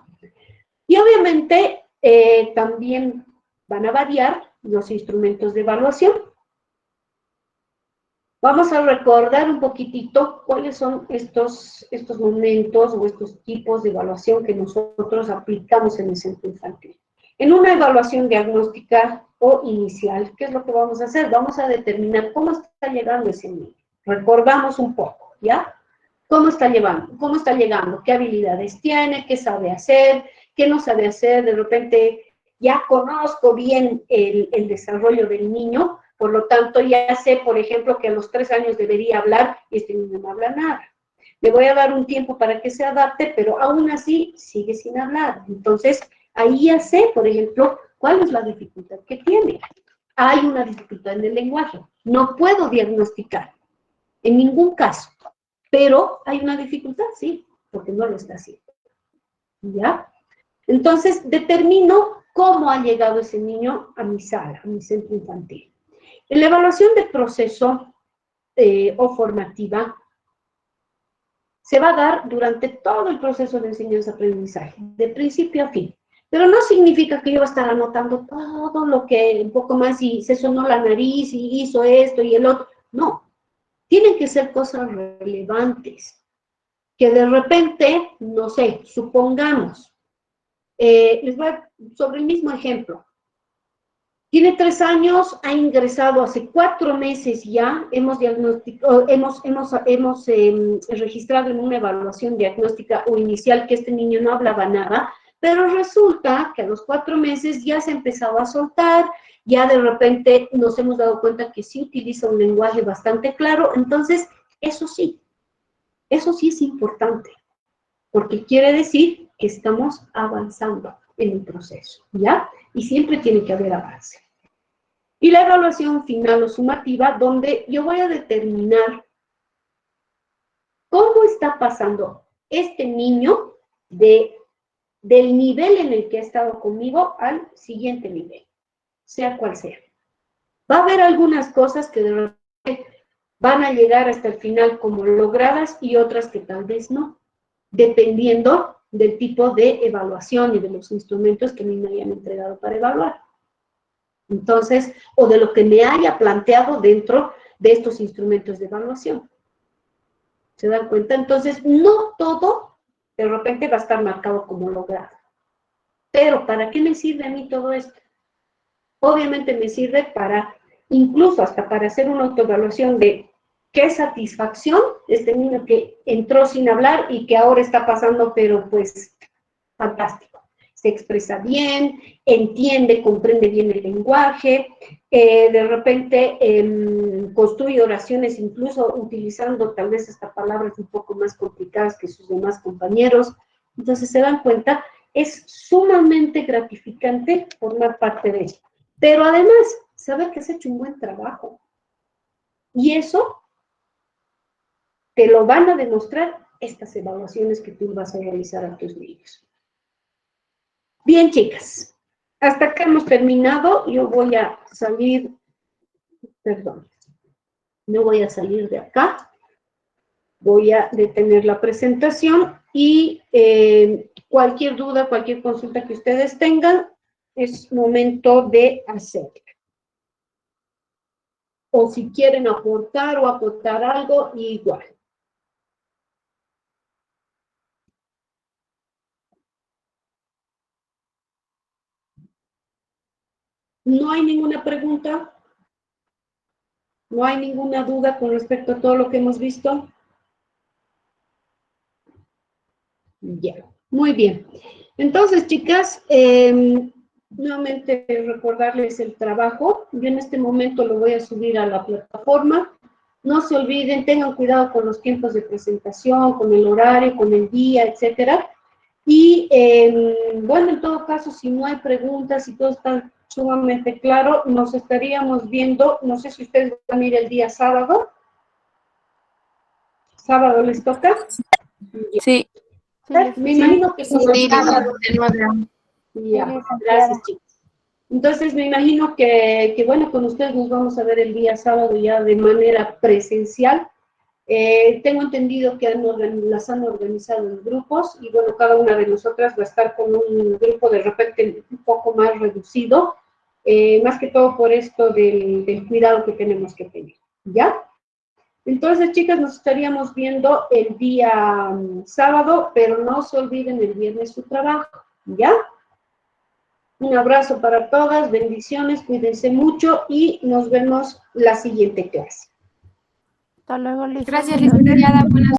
Y obviamente también van a variar los instrumentos de evaluación. Vamos a recordar un poquitito cuáles son estos momentos o estos tipos de evaluación que nosotros aplicamos en el centro infantil. En una evaluación diagnóstica o inicial, ¿qué es lo que vamos a hacer? Vamos a determinar cómo está llegando ese niño. Recordamos un poco, ¿ya? ¿Cómo está llegando? ¿Qué habilidades tiene? ¿Qué sabe hacer? ¿Qué no sabe hacer? De repente ya conozco bien el desarrollo del niño, por lo tanto ya sé, por ejemplo, que a los 3 años debería hablar y este niño no habla nada. Le voy a dar un tiempo para que se adapte, pero aún así sigue sin hablar. Entonces, ahí ya sé, por ejemplo, cuál es la dificultad que tiene. Hay una dificultad en el lenguaje. No puedo diagnosticar en ningún caso, pero hay una dificultad, sí, porque no lo está haciendo. ¿Ya? Entonces, determino cómo ha llegado ese niño a mi sala, a mi centro infantil. En la evaluación de proceso o formativa, se va a dar durante todo el proceso de enseñanza-aprendizaje, de principio a fin. Pero no significa que yo voy a estar anotando todo lo que, un poco más, y se sonó la nariz, y hizo esto y el otro. No, tienen que ser cosas relevantes, que de repente, no sé, supongamos, les voy a, sobre el mismo ejemplo. Tiene 3 años, ha ingresado hace 4 meses ya, hemos registrado en una evaluación diagnóstica o inicial que este niño no hablaba nada, pero resulta que a los 4 meses ya se empezaba a soltar, ya de repente nos hemos dado cuenta que sí utiliza un lenguaje bastante claro. Entonces, eso sí es importante, porque quiere decir que estamos avanzando en el proceso, ¿ya? Y siempre tiene que haber avance. Y la evaluación final o sumativa, donde yo voy a determinar cómo está pasando este niño del nivel en el que ha estado conmigo al siguiente nivel, sea cual sea. Va a haber algunas cosas que de repente van a llegar hasta el final como logradas y otras que tal vez no, dependiendo del tipo de evaluación y de los instrumentos que a mí me hayan entregado para evaluar. Entonces, o de lo que me haya planteado dentro de estos instrumentos de evaluación. ¿Se dan cuenta? Entonces, no todo de repente va a estar marcado como logrado. Pero, ¿para qué me sirve a mí todo esto? Obviamente me sirve para, incluso hasta para hacer una autoevaluación de qué satisfacción este niño que entró sin hablar y que ahora está pasando, pero pues, fantástico. Se expresa bien, entiende, comprende bien el lenguaje, de repente construye oraciones incluso utilizando tal vez hasta palabras un poco más complicadas que sus demás compañeros. Entonces, se dan cuenta, es sumamente gratificante formar parte de esto. Pero además, saber que has hecho un buen trabajo. Y eso te lo van a demostrar estas evaluaciones que tú vas a realizar a tus niños. Bien, chicas, hasta acá hemos terminado. Yo voy a salir, perdón, no voy a salir de acá. Voy a detener la presentación y cualquier duda, cualquier consulta que ustedes tengan, es momento de hacerla. O si quieren aportar o aportar algo, igual. ¿No hay ninguna pregunta? ¿No hay ninguna duda con respecto a todo lo que hemos visto? Ya, muy bien. Entonces, chicas, nuevamente recordarles el trabajo. Yo en este momento lo voy a subir a la plataforma. No se olviden, tengan cuidado con los tiempos de presentación, con el horario, con el día, etcétera. Y bueno, en todo caso, si no hay preguntas, si todo está sumamente claro, nos estaríamos viendo, no sé si ustedes van a ir el día sábado. ¿Sábado les toca? Sí. Me imagino que son los Sí, sábados. Ya, gracias, chicos. Entonces, me imagino que, bueno, con ustedes nos vamos a ver el día sábado ya de manera presencial. Tengo entendido que las han organizado en grupos y, bueno, cada una de nosotras va a estar con un grupo de repente un poco más reducido, más que todo por esto del cuidado que tenemos que tener, ¿ya? Entonces, chicas, nos estaríamos viendo el día sábado, pero no se olviden el viernes su trabajo, ¿ya? Un abrazo para todas, bendiciones, cuídense mucho y nos vemos la siguiente clase. Hasta luego, Liz. Gracias, licenciada. Buenas